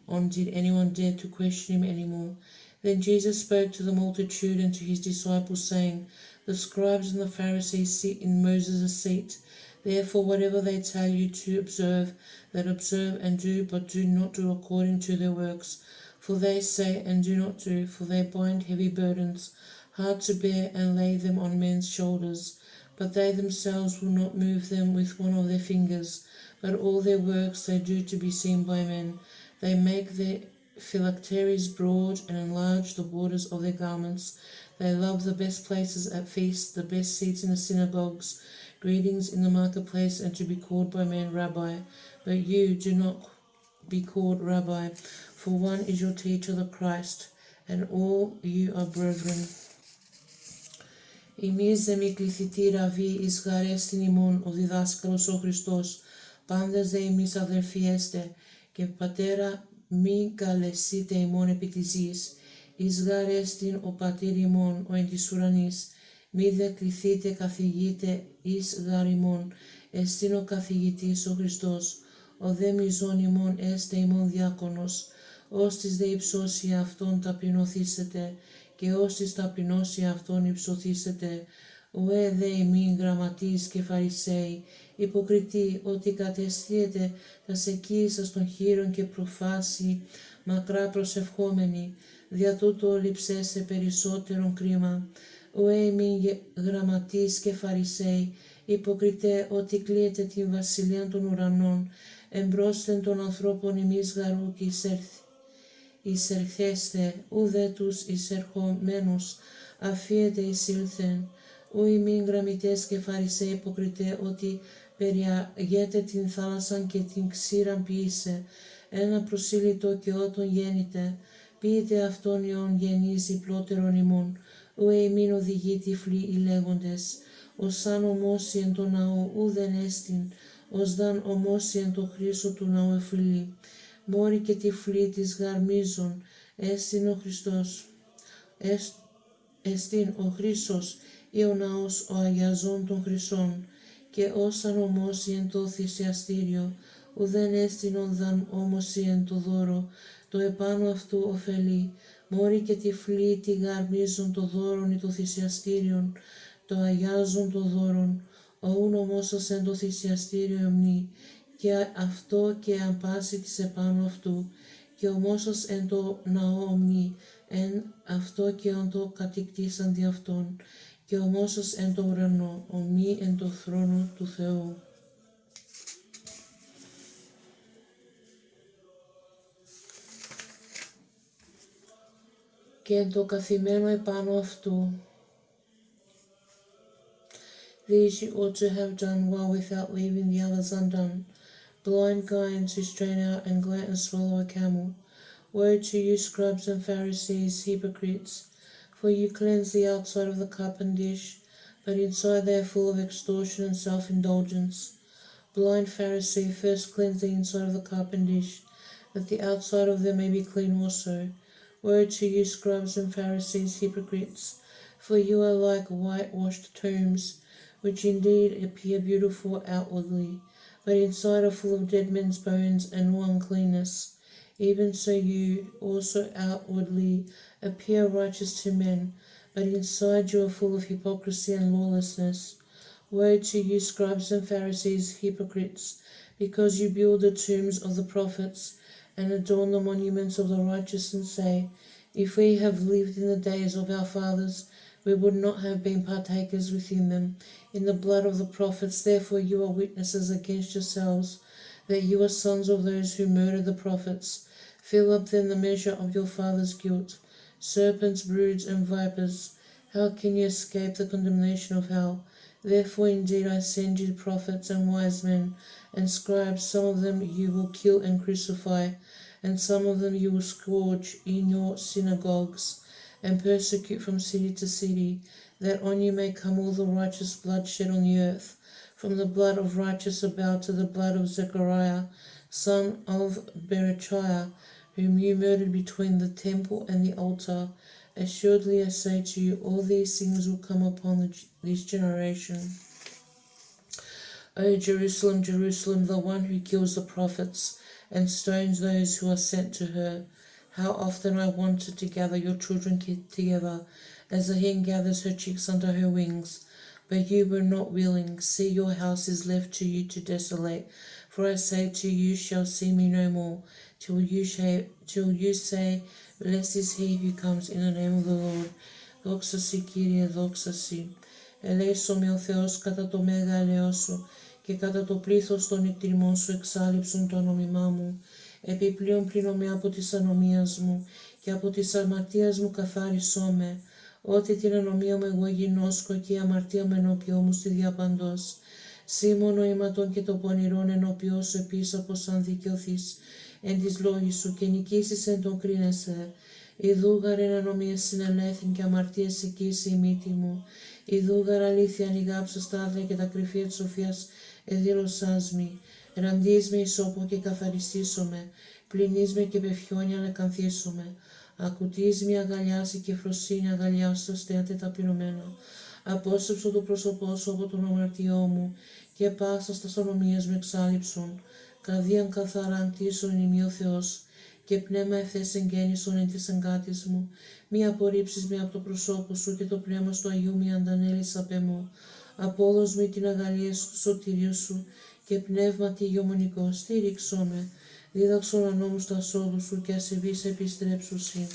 on did anyone dare to question him any more. Then Jesus spoke to the multitude and to his disciples, saying, The scribes and the Pharisees sit in Moses' seat. Therefore, whatever they tell you to observe, that observe and do, but do not do according to their works. For they say and do not do, for they bind heavy burdens, hard to bear, and lay them on men's shoulders. But they themselves will not move them with one of their fingers, but all their works they do to be seen by men. They make their phylacteries broad and enlarge the borders of their garments. They love the best places at feasts, the best seats in the synagogues, greetings in the marketplace, and to be called by men Rabbi. But you do not be called Rabbi, for one is your teacher, the Christ, and all you are brethren. Εμείς δε μη κληθητή ραβή εις γαρέστην ημών ο διδάσκαλος ο Χριστός, πάντες δε εμείς αδελφοί έστε, και πατέρα μη καλεσείτε ημών επί της γης, εις γαρέστην ο πατήρ ημών ο εν της ουρανής, μη δε κληθείτε καθηγείτε εις γαρ ημών, εστίν ο καθηγητής ο Χριστός, ο δε μιζών ημών έστε ημών διάκονος, ώστις δε υψώσει αυτόν ταπεινωθήσετε, και όσοι ταπεινώσει αυτόν υψωθήσετε, ουέ δε ημίν γραμματείς και Φαρισαίοι, υποκριτοί, ότι κατεστίετε τας εκείσας των χείρων και προφάσει μακρά προσευχόμενοι, δια τούτο λειψέσαι περισσότερον κρίμα. Ουέ ημίν γραμματείς και Φαρισαίοι, υποκριτέ, ότι κλείετε την βασιλεία των ουρανών, εμπρόσθεν των ανθρώπων ημείς γαρού και εισερχέστε, ουδέ τους εισερχομένους, αφίετε εισήλθεν, ου ημίν γραμματές και Φαρισαίοι υποκριτέ, ότι περιαγέτε την θάλασσαν και την ξήραν ποιήσε, ένα προσήλυτο και ότον γέννητε, πείτε αυτόν ιόν γεννίζει πλότερον ημών, ουέ ημίν οδηγεί τυφλοί οι λέγοντες, ως αν ομώσει εν το ναό ουδεν έστιν, ως δαν ομώσει εν το χρήσο του ναού εφηλεί. Μόρι και τυφλοί της γαρμίζων, έστιν ο Χριστός, έστιν ο Χρήσος ή ο ναός ο αγιαζών των χρυσών, και όσαν ομώσει εν το θυσιαστήριο, ουδέν έστιν ονδαν όμωση εν το δώρο, το επάνω αυτού ωφελεί. Μόρι και τυφλοί τη γαρμίζων το δώρον ή το θυσιαστήριον, το αγιάζον το δώρον, οούν ομόσας εν το θυσιαστήριο εμνή, και αυτό και αν πάση της επάνω αυτού, και ομόσας εν το ναό ομνή, εν αυτό και ον το κατοικτήσαν δι' αυτόν, και ομόσας εν το ουρανό, ομνή εν το θρόνο του Θεού. και εν το καθημένο επάνω αυτού. These you ought to have done well without leaving the others undone. Blind guides who strain out and glut and swallow a camel. Woe to you, scribes and Pharisees, hypocrites! For you cleanse the outside of the cup and dish, but inside they are full of extortion and self-indulgence. Blind Pharisee, first cleanse the inside of the cup and dish, that the outside of them may be clean also. Woe to you, scribes and Pharisees, hypocrites! For you are like whitewashed tombs, which indeed appear beautiful outwardly, but inside are full of dead men's bones and all uncleanness. Even so you also outwardly appear righteous to men, but inside you are full of hypocrisy and lawlessness. Woe to you, scribes and Pharisees, hypocrites, because you build the tombs of the prophets and adorn the monuments of the righteous, and say, if we have lived in the days of our fathers, we would not have been partakers within them in the blood of the prophets. Therefore you are witnesses against yourselves, that you are sons of those who murdered the prophets. Fill up then the measure of your father's guilt. Serpents, broods, and vipers, how can you escape the condemnation of hell? Therefore indeed I send you prophets and wise men and scribes. Some of them you will kill and crucify, and some of them you will scourge in your synagogues, and persecute from city to city, that on you may come all the righteous blood shed on the earth, from the blood of righteous Abel to the blood of Zechariah, son of Berechiah, whom you murdered between the temple and the altar. Assuredly I say to you, all these things will come upon this generation. O Jerusalem, Jerusalem, the one who kills the prophets and stones those who are sent to her. How often I wanted to gather your children together, as a hen gathers her chicks under her wings, but you were not willing. See, your house is left to you to desolate. For I say to you, you shall see me no more, till you say, blessed is he who comes in the name of the Lord. Δόξα σοι, Κύριε, δόξα σοι. Ελέησον με ο Θεός κατά το μεγαλείο σου, και κατά το πλήθος των εκτιμών σου εξάλειψον το ανομιμά μου. Επιπλέον πλύνομαι από της ανομίας μου, και από της αμαρτίας μου καθάρισό με. Ότι την ανομία μου εγώ γινώσκω, και η αμαρτία μου ενώπιό μου στη διαπαντός. Σήμωνο αίματον και το πονηρόν ενώπιό σου επίσης από σαν δικαιωθείς εν της λόγης σου, και νικήσεις εν τον κρίνεσαι. Ιδού γαρ εν ανομίες συνελέθην, και αμαρτίες εκείσαι η μύτη μου. Ιδού γαρ αλήθεια ανοιγάψα στα άδεια, και τα κρυφία της σοφίας εδήλωσάς μη. Ραντείς με ισόπο και καθαριστήσομαι, πλυνείς με και πεφιόνια ανακανθήσομαι. Ακουτείς με αγαλιάσει και φροσύνη αγαλιάσου τα στέαται ταπεινωμένα. Απόστρεψω το πρόσωπό σου από τον αμαρτιό μου, και πάσα στα ανομίες με εξάλειψον. Καρδίαν καθαράν κτίσον ημί ο Θεός, και πνεύμα ευθές εγγέννησον εν της εγκάτης μου. Μη απορρίψεις με από το προσώπο σου, και το πνεύμα στο Αγίου μη αντανέλεις απ' εμού. Απόδος μη την αγαλία σου, σωτηρίου σου, και πνεύματι γεωμονικό στήριξό με. Δίδαξον ανώμους τα σώδου σου, και ασεβείς επιστρέψουσι.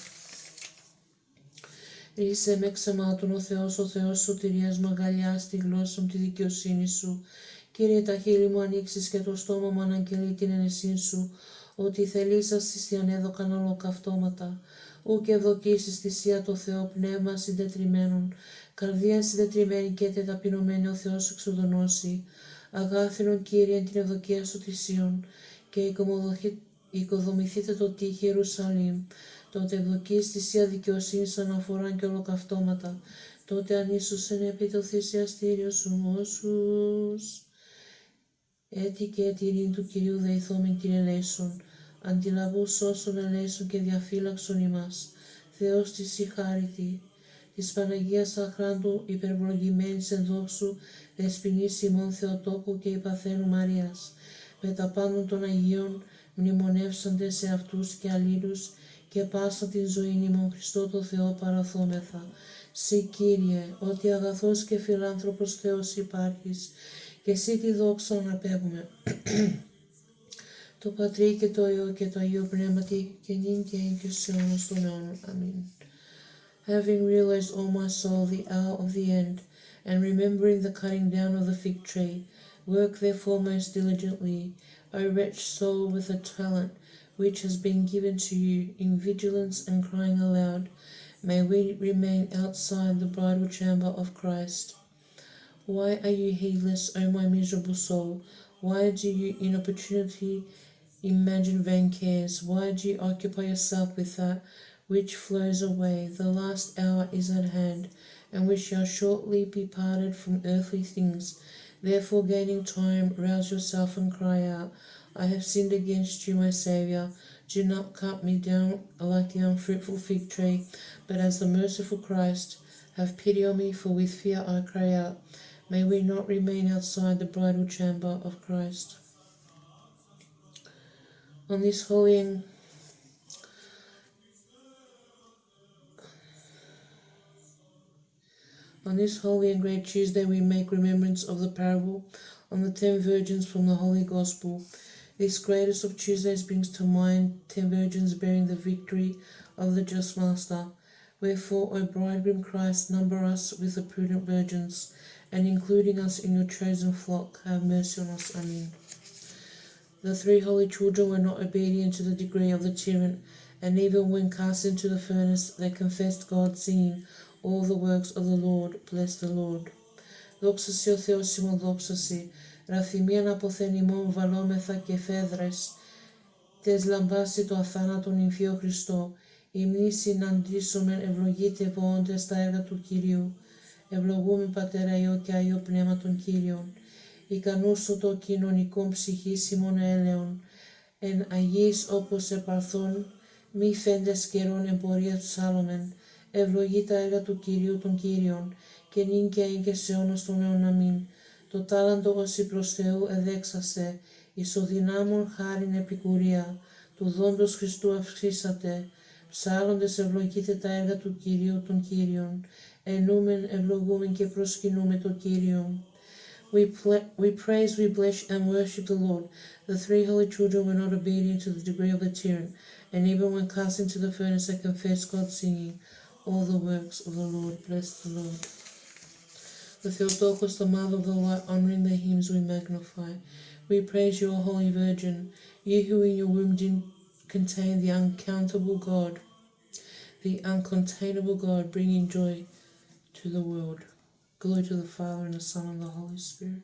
Ρίσε με ξεμάτων ο Θεός σωτηρίας μου, αγκαλιάς τη γλώσσα μου τη δικαιοσύνη σου. Κύριε, τα χείλη μου ανοίξεις και το στόμα μου αναγγελεί την ενεσύν σου, ότι θελήσας θυσιαν έδωκαν ολοκαυτώματα. Ου και ευδοκίσεις θυσία το Θεό, πνεύμα συντετριμένων, καρδία συντετριμένη και ταπεινωμένη ο Θεός εξοδονώσει. Αγάθινον Κύριε την ευδοκία σου θυσίων, και οικοδομηθείτε το τείχη Ιερουσαλήμ. Τότε ευδοκείς θυσία δικαιοσύνης αναφοράν και ολοκαυτώματα. Τότε ανίσουσεν επί το θυσιαστήριο σου όσους. Έτσι και ετηρήν του Κυρίου δεηθόμην την ελέησον. Αντιλαβούς όσων ελέησον και διαφύλαξον ημάς. Θεός της συγχάρητη. Της Παναγίας Αχράντου υπερβλογημένης εν δόξου δεσποινής ημών Θεοτόκου και υπαθένου Μαρίας. Με τα πάντων των Αγίων μνημονεύσαντε σε αυτούς και αλλήλους, και πάσα την ζωή ημών Χριστό το Θεό παραθόμεθα. Συ Κύριε, ότι αγαθός και φιλάνθρωπος Θεός υπάρχεις, και εσύ τη δόξα αναπέμπουμε. Το Πατρί και το Υιό και το Αγίο Πνεύματι, και νυν και εν και σε αιώνας των αιώνων. Αμήν. Having realized, O my soul, the hour of the end, and remembering the cutting down of the fig tree, work therefore most diligently, O wretched soul, with a talent which has been given to you, in vigilance and crying aloud. may we remain outside the bridal chamber of Christ. Why are you heedless, O my miserable soul? Why do you inopportunely imagine vain cares? Why do you occupy yourself with that which flows away? The last hour is at hand, and we shall shortly be parted from earthly things. Therefore, gaining time, rouse yourself and cry out, I have sinned against you, my Saviour. Do not cut me down like the unfruitful fig tree, but as the merciful Christ, have pity on me, for with fear I cry out. May we not remain outside the bridal chamber of Christ. On this holy and great Tuesday, we make remembrance of the parable on the 10 virgins from the Holy Gospel. This greatest of Tuesdays brings to mind 10 virgins bearing the victory of the just Master. Wherefore, O bridegroom Christ, number us with the prudent virgins, and including us in your chosen flock, have mercy on us. Amen. The 3 holy children were not obedient to the decree of the tyrant, and even when cast into the furnace, they confessed God, singing, all the works of the Lord, bless the Lord. Δόξα σοι ο Θεός ημών, δόξα σοι, ραθυμίαν αποθεν ημών βαλόμεθα και φέδρες, τες λαμπάσει το αθάνατον ημφίο Χριστό, ημνής συναντήσομεν ευλογείτε βοώντες τα έργα του Κυρίου, ευλογούμε Πατέρα Υιό και Άγιο Πνεύμα των Κύριων, ικανούσο το κοινωνικών ψυχής ημών έλεον, εν αγίης όπως επαρθών, μη φέντες καιρών εμπορία του σάλομεν, ευλογεί τα έργα του Κυρίου των Κύριων, και νυν και εν και σε αιώνας των αιών αμήν. Το τάλαντο όσοι προς Θεού εδέξαστε, ισοδυνάμων χάριν επικουρία, του δόντος Χριστού αυξήσατε, ψάλλοντες ευλογείτε τα έργα του Κυρίου των Κύριων, ενούμεν ευλογούμεν και προσκυνούμε το Κύριο. We praise, we bless, and worship the Lord. The 3 holy children were not obedient to the decree of the tyrant, and even when cast into the furnace they confessed God, singing, all the works of the Lord, bless the Lord. The Theotokos, the Mother of the Light, honouring the hymns we magnify. We praise you, O Holy Virgin, you who in your womb did contain the uncountable God, the uncontainable God, bringing joy to the world. Glory to the Father, and the Son, and the Holy Spirit.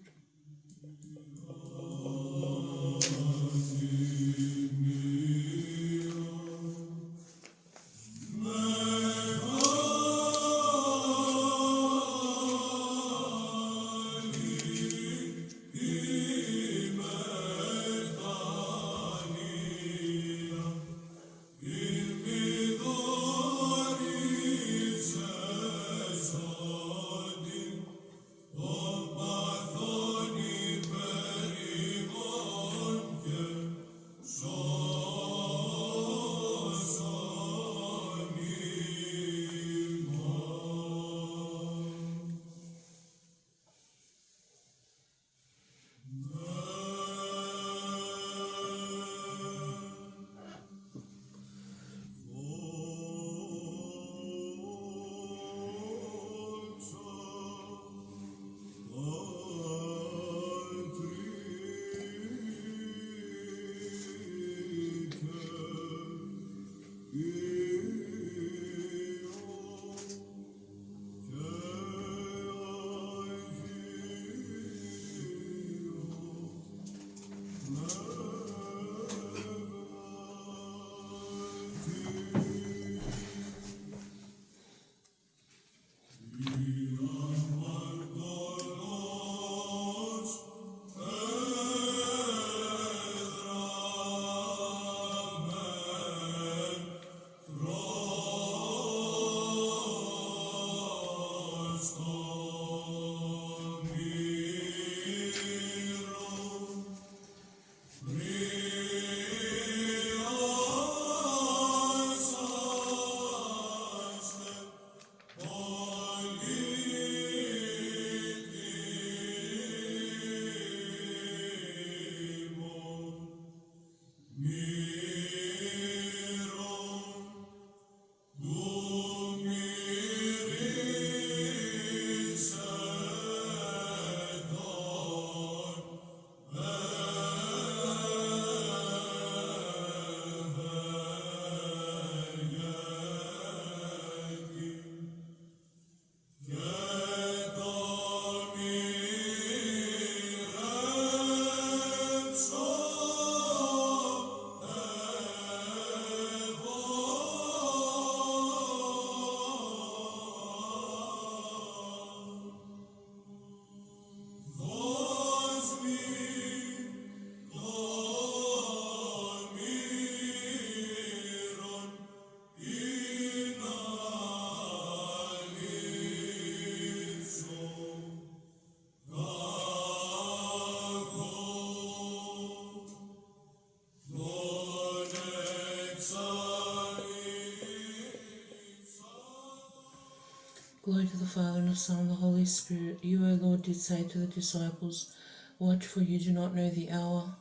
Glory to the Father, and the Son, and the Holy Spirit. You, O Lord, did say to the disciples, watch, for you do not know the hour.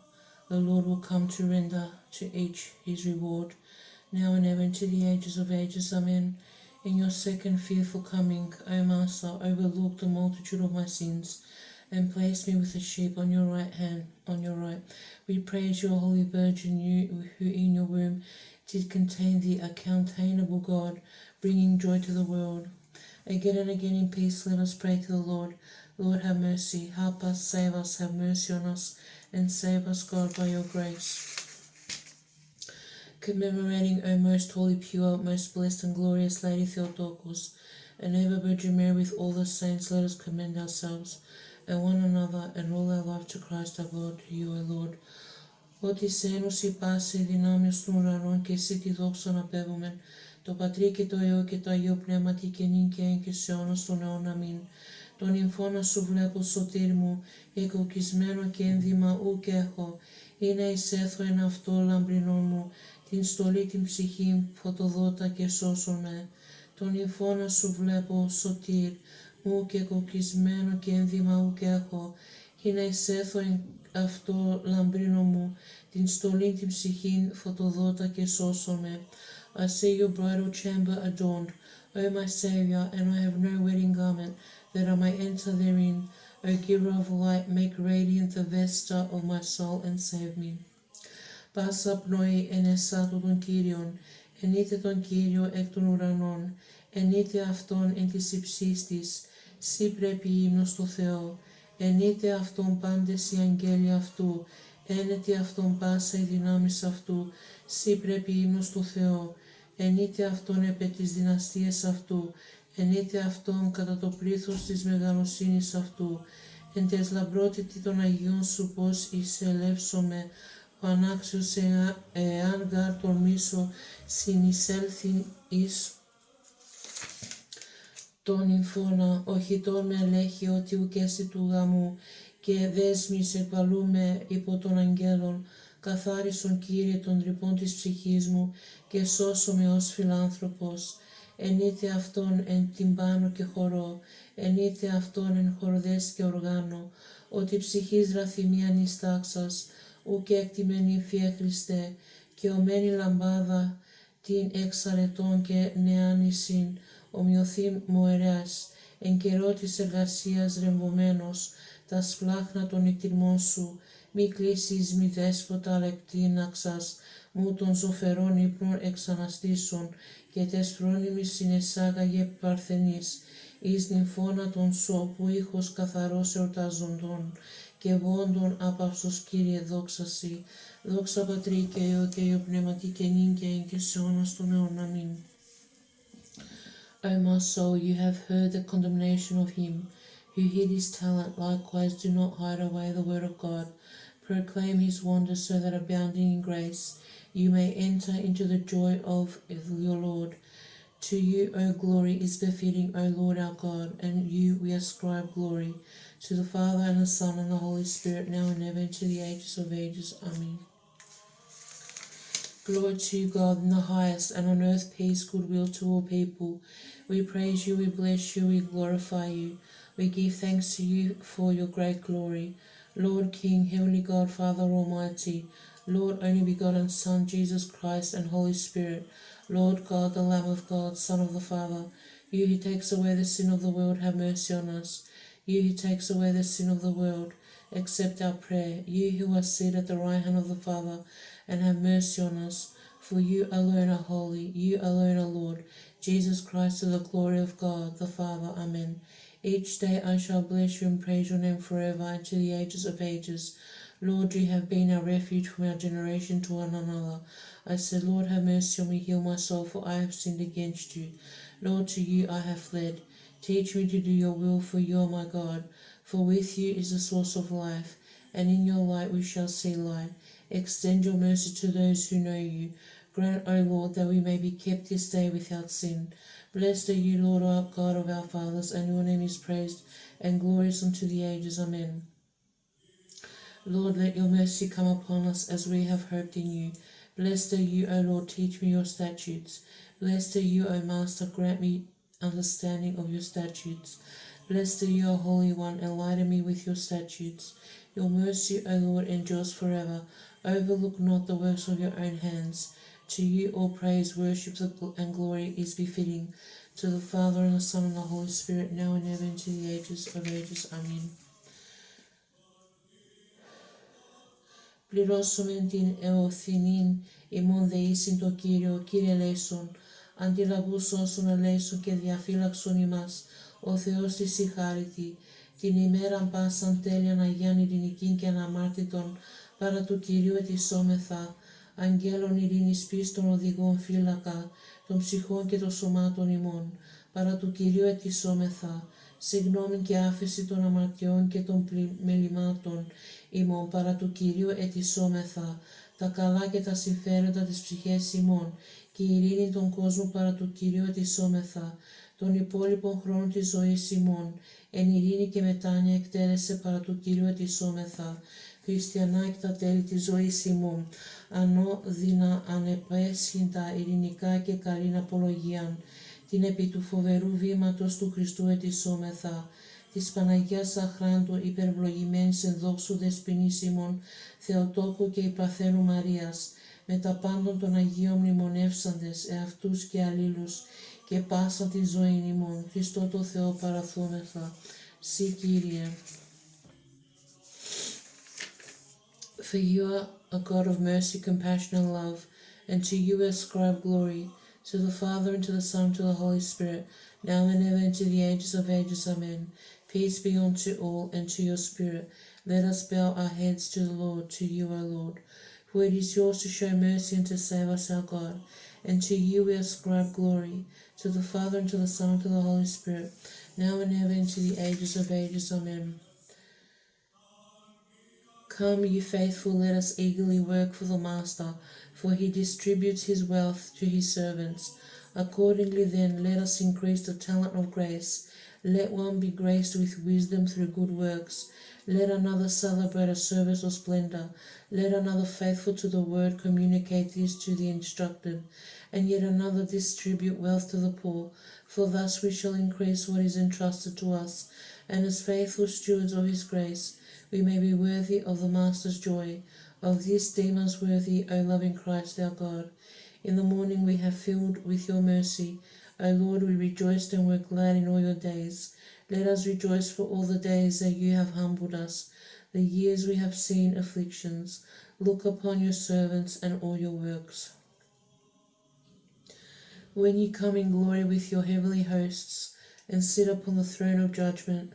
The Lord will come to render to each his reward, now and ever into the ages of ages. Amen. In your second fearful coming, O Master, overlook the multitude of my sins, and place me with the sheep on your right hand, on your right. We praise your Holy Virgin, you who in your womb did contain the uncountable God, bringing joy to the world. Again and again in peace let us pray to the Lord. Lord, have mercy, help us, save us, have mercy on us, and save us, God, by your grace. Commemorating, O most holy, pure, most blessed and glorious Lady Theotokos, and ever Virgin Mary with all the saints, let us commend ourselves and one another and all our life to Christ our God, to you, O Lord. Ότι σένος υπάσε δυνάμεις των ουρανών και εσύ τη δόξα να πέβομεν, το Πατρί και το Υιό και το Αγίο Πνεύματι και νυν και εν και σε αιώνας των αιών. Αμήν. Τον νυμφώνα σου βλέπω, σωτήρ μου, εκοκισμένο και ένδυμα ουκ έχω, είναι εισέθω εν αυτό λαμπρινόν μου, την στολή την ψυχή φωτοδότα και σώσον με. Τον νυμφώνα σου βλέπω, σωτήρ μου και εκοκισμένο και ένδυμα ουκ έχω, είναι εισέθω εν αυτό λαμπρίνο μου, την στολή την ψυχήν φωτοδότα και σώσον με. I see your bridal chamber adorned, O my Saviour, and I have no wedding garment, that I may enter therein. O giver of light, make radiant the vesta of my soul and save me. Πάσα πνοή εν εσάτω των Κύριων, ενείτε τον Κύριο εκ των ουρανών, ενείτε Αυτόν εν της υψής της, σύ πρέπει ύμνος στο Θεό, ενείτε Αυτόν πάντες οι αγγέλοι Αυτού, ένετε Αυτόν πάσα η δυνάμεις Αυτού, σύ πρέπει ύμνος στο Θεό, ενείτε Αυτόν επί τις δυναστείες Αυτού, ενείτε Αυτόν κατά το πλήθος της μεγαλοσύνης Αυτού, εν τες λαμπρότητη των Αγίων σου πως εισελεύσομαι, ο ανάξιος εάν γάρ τολμήσω συνεισέλθην εις τον νυμφώνα, οχητόν με ελέγχει ότι ουκέστη του γαμού, και δέσμης εκβαλούμε υπό των αγγέλων, καθάρισον Κύριε των τρυπών της ψυχής μου, και σώσομαι ως φιλάνθρωπος. Ενείτε Αυτόν εν τυμπάνω και χορό, ενείτε Αυτόν εν χορδές και οργάνο, ότι ψυχής ραθυμίαν εις τάξας, ουκ έκτιμεν υφιέ Χριστέ, και ομένη λαμπάδα την εξαρετών και νεάνισιν, ομοιωθεί μοεράς, εν καιρό της εργασίας ρεμβωμένος, τα σπλάχνα των εκτιμών σου, μη κλείσεις μη δέσποτα αλεκτίναξας, μου των ζωφερών ύπνων εξαναστήσων, και τες φρόνιμης συνεσάγαγε παρθενής, εις νυμφώνα των σου, που ήχος καθαρός εορτάζοντων, και βόντων άπαυσος Κύριε δόξασι, δόξα Πατρί και Υιό και Υιό Πνεύματι και νυν και εν και σε αιώνας των αιών. Αμήν. O my soul, you have heard the condemnation of him who hid his talent, likewise do not hide away the word of God. Proclaim his wonders, so that abounding in grace you may enter into the joy of your Lord. To you, O glory, is befitting, O Lord our God, and you we ascribe glory. To the Father, and the Son, and the Holy Spirit, now and ever, into the ages of ages. Amen. Glory to God in the highest, and on earth peace, goodwill to all people. We praise you, we bless you, we glorify you. We give thanks to you for your great glory. Lord King, Heavenly God, Father Almighty, Lord only begotten Son, Jesus Christ, and Holy Spirit, Lord God, the Lamb of God, Son of the Father, you who takes away the sin of the world, have mercy on us. You who takes away the sin of the world, accept our prayer. You who are seated at the right hand of the Father, and have mercy on us. For you alone are holy, you alone are Lord, Jesus Christ, to the glory of God the Father. Amen. Each day I shall bless you and praise your name forever, and to the ages of ages. Lord, you have been our refuge from our generation to one another. I said, Lord, have mercy on me, heal my soul, for I have sinned against you. Lord, to you I have fled. Teach me to do your will, for you are my God. For with you is the source of life, and in your light we shall see light. Extend your mercy to those who know you. Grant, O Lord, that we may be kept this day without sin. Blessed are you, Lord, our God of our fathers, and your name is praised and glorious unto the ages. Amen. Lord, let your mercy come upon us as we have hoped in you. Blessed are you, O Lord, teach me your statutes. Blessed are you, O Master, grant me understanding of your statutes. Blessed are you, O Holy One, enlighten me with your statutes. Your mercy, O Lord, endures forever. Overlook not the works of your own hands. To you all praise, worship, and glory is befitting. To the Father, and the Son, and the Holy Spirit, now and ever, into the ages of ages. Amen. Πληρώσομεν την εωθηνήν ημών δεήσιν το Κύριο, Κύριε ελέησον, αντιλαβούς όσων ελέησον και διαφύλαξον ημάς, ο Θεός της η χάριτη, την ημέραν πάσαν τέλειαν Αγίαν ειρηνικήν και αναμάρτητον, παρά του Κυρίου ετισόμεθα, αγγέλων ειρήνης πίστων οδηγών φύλακα, των ψυχών και των σωμάτων ημών, παρά του Κυρίου ετισόμεθα, συγγνώμη και άφεση των αμαρτιών και των μελημάτων ημών, παρά του Κυρίου ετισόμεθα, τα καλά και τα συμφέροντα της ψυχής ημών, και η ειρήνη των κόσμων παρά του Κυρίου ετισόμεθα, των υπόλοιπων χρόνων της ζωής ημών, εν ειρήνη και μετάνοια εκτέλεσε παρά του Κυρίου ετισόμεθα, χριστιανά εκ τα τέλη της ζωής ημών, ανώδυνα ανεπέσχυντα ειρηνικά και καλήν απολογίαν, την επί του φοβερού βήματος του Χριστού ετισόμεθα, της Παναγίας Αχράντου υπερβλογημένης εν δόξου δεσποινής ημών, Θεοτόκου και υπαθένου Μαρίας, με τα πάντων των Αγίων μνημονεύσαντες, εαυτούς και αλλήλους, και πάσα τη ζωή ημών, Χριστό το Θεό παραθούμεθα, Συ Κύριε. For you are a God of mercy, compassion, and love, and to you ascribe glory, to the Father, and to the Son, and to the Holy Spirit, now and ever, and to the ages of ages. Amen. Peace be unto all, and to your spirit. Let us bow our heads to the Lord, to you, O Lord. For it is yours to show mercy and to save us, our God. And to you we ascribe glory, to the Father, and to the Son, and to the Holy Spirit, now and ever, and to the ages of ages. Amen. Come, ye faithful, let us eagerly work for the Master, for he distributes his wealth to his servants. Accordingly then, let us increase the talent of grace. Let one be graced with wisdom through good works. Let another celebrate a service of splendor. Let another faithful to the word communicate this to the instructed, and yet another distribute wealth to the poor. For thus we shall increase what is entrusted to us, and as faithful stewards of his grace, we may be worthy of the Master's joy. Of this deem us worthy, O loving Christ our God. In the morning we have filled with your mercy. O Lord, we rejoiced and were glad in all your days. Let us rejoice for all the days that you have humbled us, the years we have seen afflictions. Look upon your servants and all your works. When you come in glory with your heavenly hosts and sit upon the throne of judgment,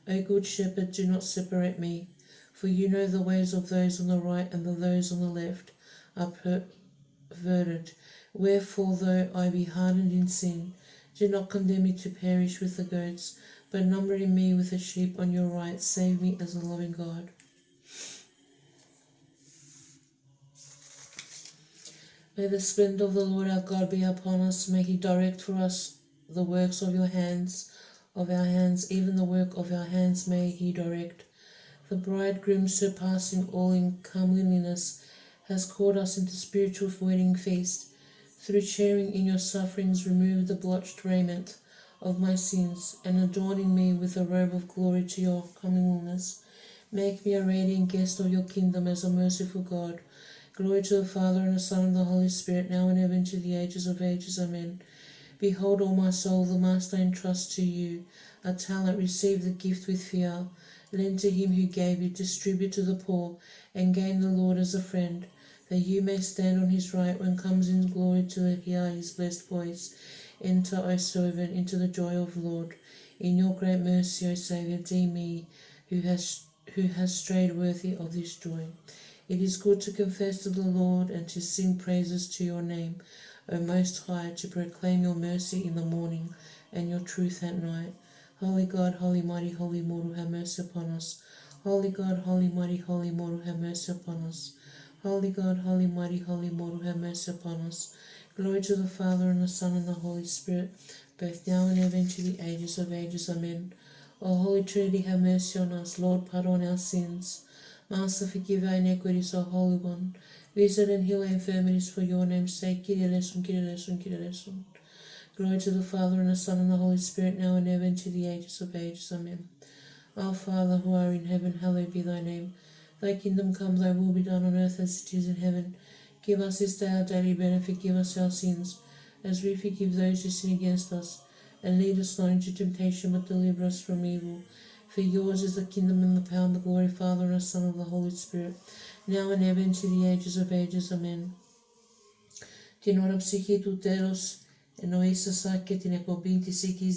O good shepherd, do not separate me, for you know the ways of those on the right and those on the left are perverted. Wherefore, though I be hardened in sin, do not condemn me to perish with the goats, but numbering me with the sheep on your right, save me as a loving God. May the splendor of the Lord our God be upon us. May he direct for us the works of your hands, of our hands, even the work of our hands may he direct. The bridegroom, surpassing all in comeliness, has called us into spiritual wedding feast. Through sharing in your sufferings, remove the blotched raiment of my sins, and adorning me with a robe of glory to your comeliness. Make me a radiant guest of your kingdom as a merciful God. Glory to the Father, and the Son, and the Holy Spirit, now and ever, into the ages of ages. Amen. Behold, O my soul, the Master entrusts to you a talent. Receive the gift with fear. Lend to him who gave you, distribute to the poor, and gain the Lord as a friend, that you may stand on his right when comes in glory to hear his blessed voice. Enter, O servant, into the joy of the Lord. In your great mercy, O Saviour, deem me, who has strayed, worthy of this joy. It is good to confess to the Lord and to sing praises to your name, O Most High, to proclaim your mercy in the morning and your truth at night. Holy God, holy mighty, holy mortal, have mercy upon us. Holy God, holy mighty, holy mortal, have mercy upon us. Holy God, holy mighty, holy mortal, have mercy upon us. Glory to the Father, and the Son, and the Holy Spirit, both now and ever, into the ages of ages. Amen. O Holy Trinity, have mercy on us. Lord, pardon our sins. Master, forgive our iniquities, O Holy One. Visit and heal our infirmities for your name's sake. Kyrie eleison, Kyrie eleison, Kyrie eleison. Glory to the Father, and the Son, and the Holy Spirit, now and ever, and to the ages of ages. Amen. Our Father, who art in heaven, hallowed be thy name. Thy kingdom come, thy will be done on earth as it is in heaven. Give us this day our daily bread, and forgive us our sins, as we forgive those who sin against us. And lead us not into temptation, but deliver us from evil. For yours is the kingdom, and the power, and the glory, Father, and the Son, and the Holy Spirit, now and ever, and to the ages of ages. Amen. Την ώρα ψυχή του τέλος εννοήσασα και την εκπομπή της οίκης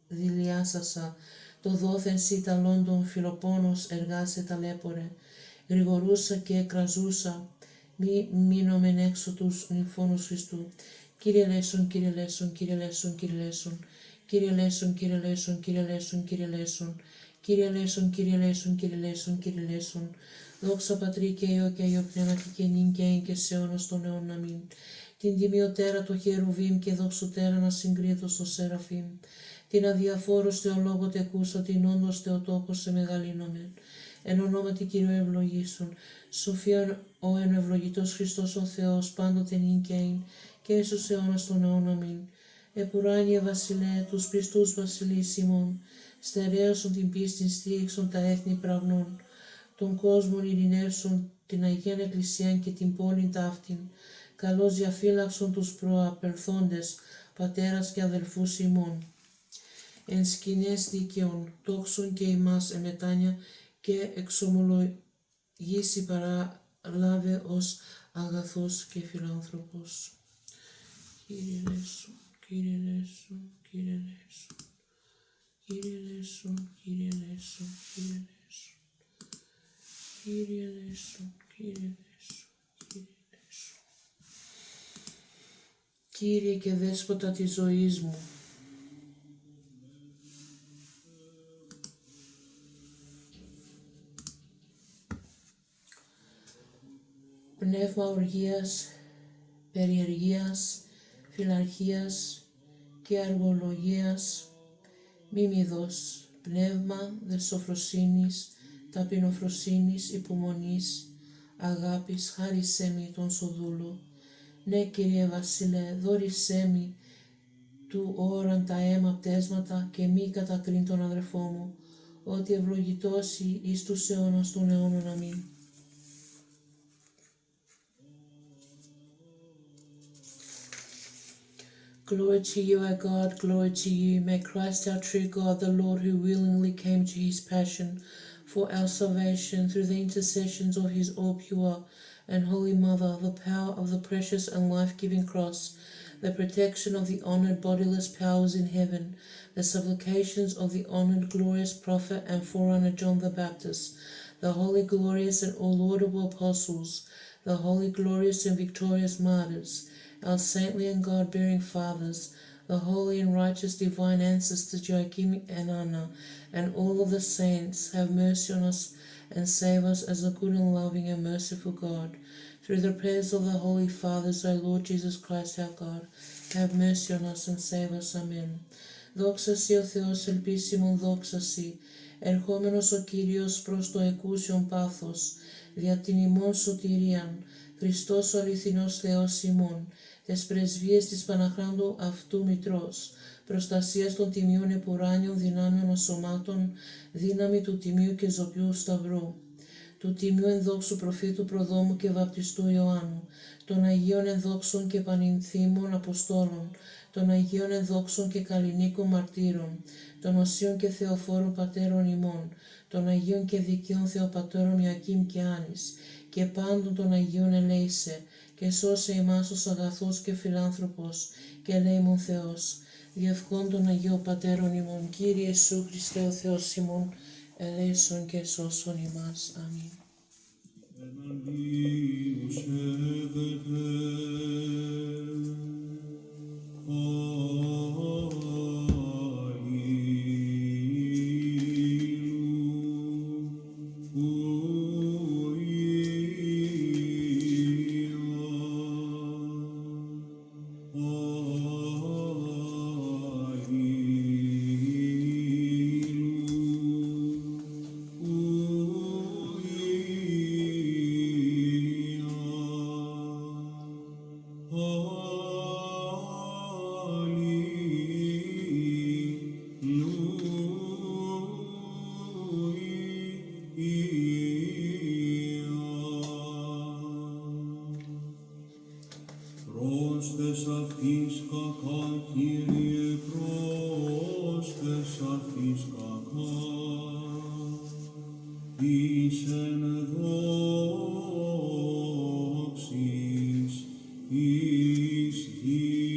δηλιάσασα. Το δόθεν σύ ταλόντων φιλοπόνος εργάσε ταλέπορε. Γρηγορούσα και εκραζούσα, μη μείνομεν έξω τους νυμφώνους Χριστού. Κύριε λέσον, Κύριε λέσον, Κύριε λέσον, Κύριε λέσον. Κύριε λέσον, Κύριε λέσον, Κύριε λέσον, Κύριε λέσον. Κύριε λέσον, Κύριε λέσον, Κύριε λέσον, Κύριε λέσον. Δόξα Πατρί και Υιό και Αγίο Πνεύματι και νυν και έν και σε αιώνας των αιώνων. Αμήν. Την τιμιωτέρα το χερουβίμ και δοξωτέρα να συγκρίτω στο σεραφείμ. Την αδιαφόρος Θεολόγο τεκούσα, την όντως Θεοτόκος σε μεγαλύνομεν. Εν ονόματι Κυρίου ευλογήσουν. Σοφία ο εν ευλογητός Χριστός ο Θεός, πάντοτε νυν και ειν και εις τους αιώνας των αιώνων. Αμήν. Επουράνιε βασιλέ, τους πιστούς βασιλείς ημών, στερέωσον την πίστην, στήριξον τα έθνη πραγνών, των κόσμων ειρηνεύσον την Αγίαν Εκκλησίαν και την πόλην ταύτην, καλώς διαφύλαξον τους προαπερθόντες, πατέρας και αδελφούς ημών. Εν σκηνές δίκαιων, τόξων και ημάς εμετάνια και εξομολογήσει παραλάβε ως αγαθός και φιλάνθρωπος. Κύριε λέσον, Κύριε λέσον, Κύριε λέσον, Κύριε λέσον, Κύριε λέσον, Κύριε λέσον, Κύριε λέσον, Κύριε λέσον, Κύριε λέσον. Κύριε και Δέσποτα της ζωής μου, πνεύμα οργίας, περιεργίας, φιλαρχίας και αργολογίας, μίμηδος, πνεύμα δεσοφροσύνης, ταπεινοφροσύνης, υπομονής, αγάπης, χάρισέ μη τον σοδούλο. Ναι, Κύριε Βασιλέ, δώρησέ μη του όραν τα αίμα πτέσματα και μη κατακρίνει τον αδερφό μου, ότι ευλογητός εις τους αιώνας των αιώνων. Αμήν. Glory to you, our God, glory to you. May Christ, our true God, the Lord who willingly came to his passion for our salvation through the intercessions of his all-pure and holy Mother, the power of the precious and life-giving cross, the protection of the honored bodiless powers in heaven, the supplications of the honored glorious prophet and forerunner John the Baptist, the holy glorious and all laudable apostles, the holy glorious and victorious martyrs, our saintly and God-bearing fathers, the holy and righteous divine ancestors Joachim and Anna, and all of the saints, have mercy on us and save us as a good and loving and merciful God. Through the prayers of the Holy Fathers, O Lord Jesus Christ our God, have mercy on us and save us. Amen. Δόξα σοι ο Θεός ελπίσιμον, δόξα σοι, ερχόμενος ο Κύριος προς το εκούσιον πάθος, δια την ημών σωτηρίαν, Χριστός ο αληθινός Θεός ημών, τες πρεσβείες της Παναχράντου αυτού Μητρός, προστασίας των τιμίων επουράνιων δυνάμεων σωμάτων, δύναμη του τιμίου και ζωπιού Σταυρού, του τιμίου ενδόξου προφήτου προδόμου και βαπτιστού Ιωάννου, των Αγίων ενδόξων και πανηνθήμων Αποστόλων, των Αγίων ενδόξων και καλλινίκων μαρτύρων, των Οσίων και Θεοφόρων πατέρων ημών, των Αγίων και δικαίων Θεοπατέρων Ιακήμ και Άνης, και πάντων των Αγίων ελέησε, και σώσε ημάς ως αγαθός και φιλάνθρωπος, και ελέημον Θεός, διευχών των Αγίων Πατέρων ημών, Κύριε Ιησού Χριστέ ο Θεός ημών, ελέησον και σώσον ημάς. Αμήν. Oh αφής κακά, Κύριε, πρόσχες αφής κακά, εις εν δόξης εις γης.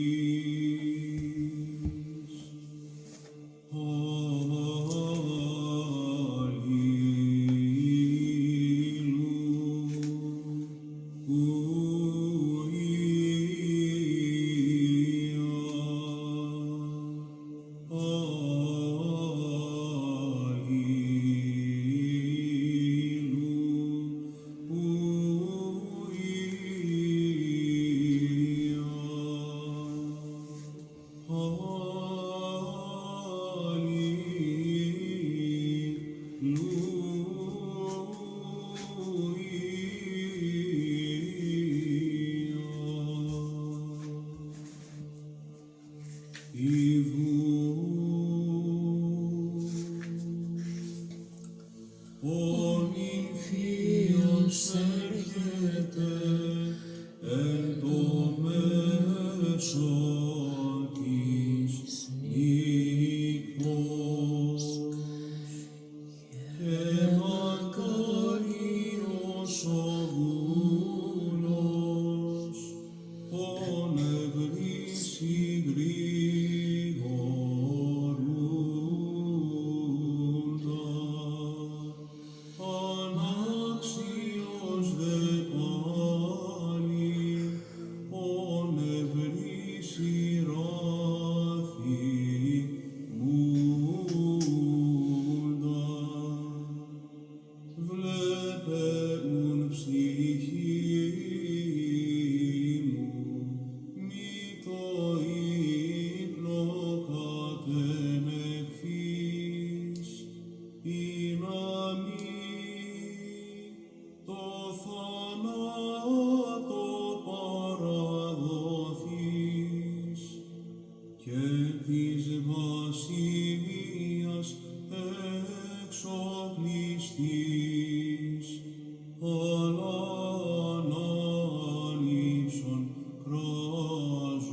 Ο νυμφίος έρχεται εν το μέσο της νύχτος και μακάριος ο δούλος ον ευρύσει γρήγορούντα. Ανάξιος δε πάλι ον ευρύσει ραθυμούντα. Βλέπε ουν ψυχή μου, μη το ύπνο κατενεχθείς, ή να μη το θανάτο παραδοθείς, και της βασιλείας εξοπλιστείς, αλλά ανάνυψον κράζουσα.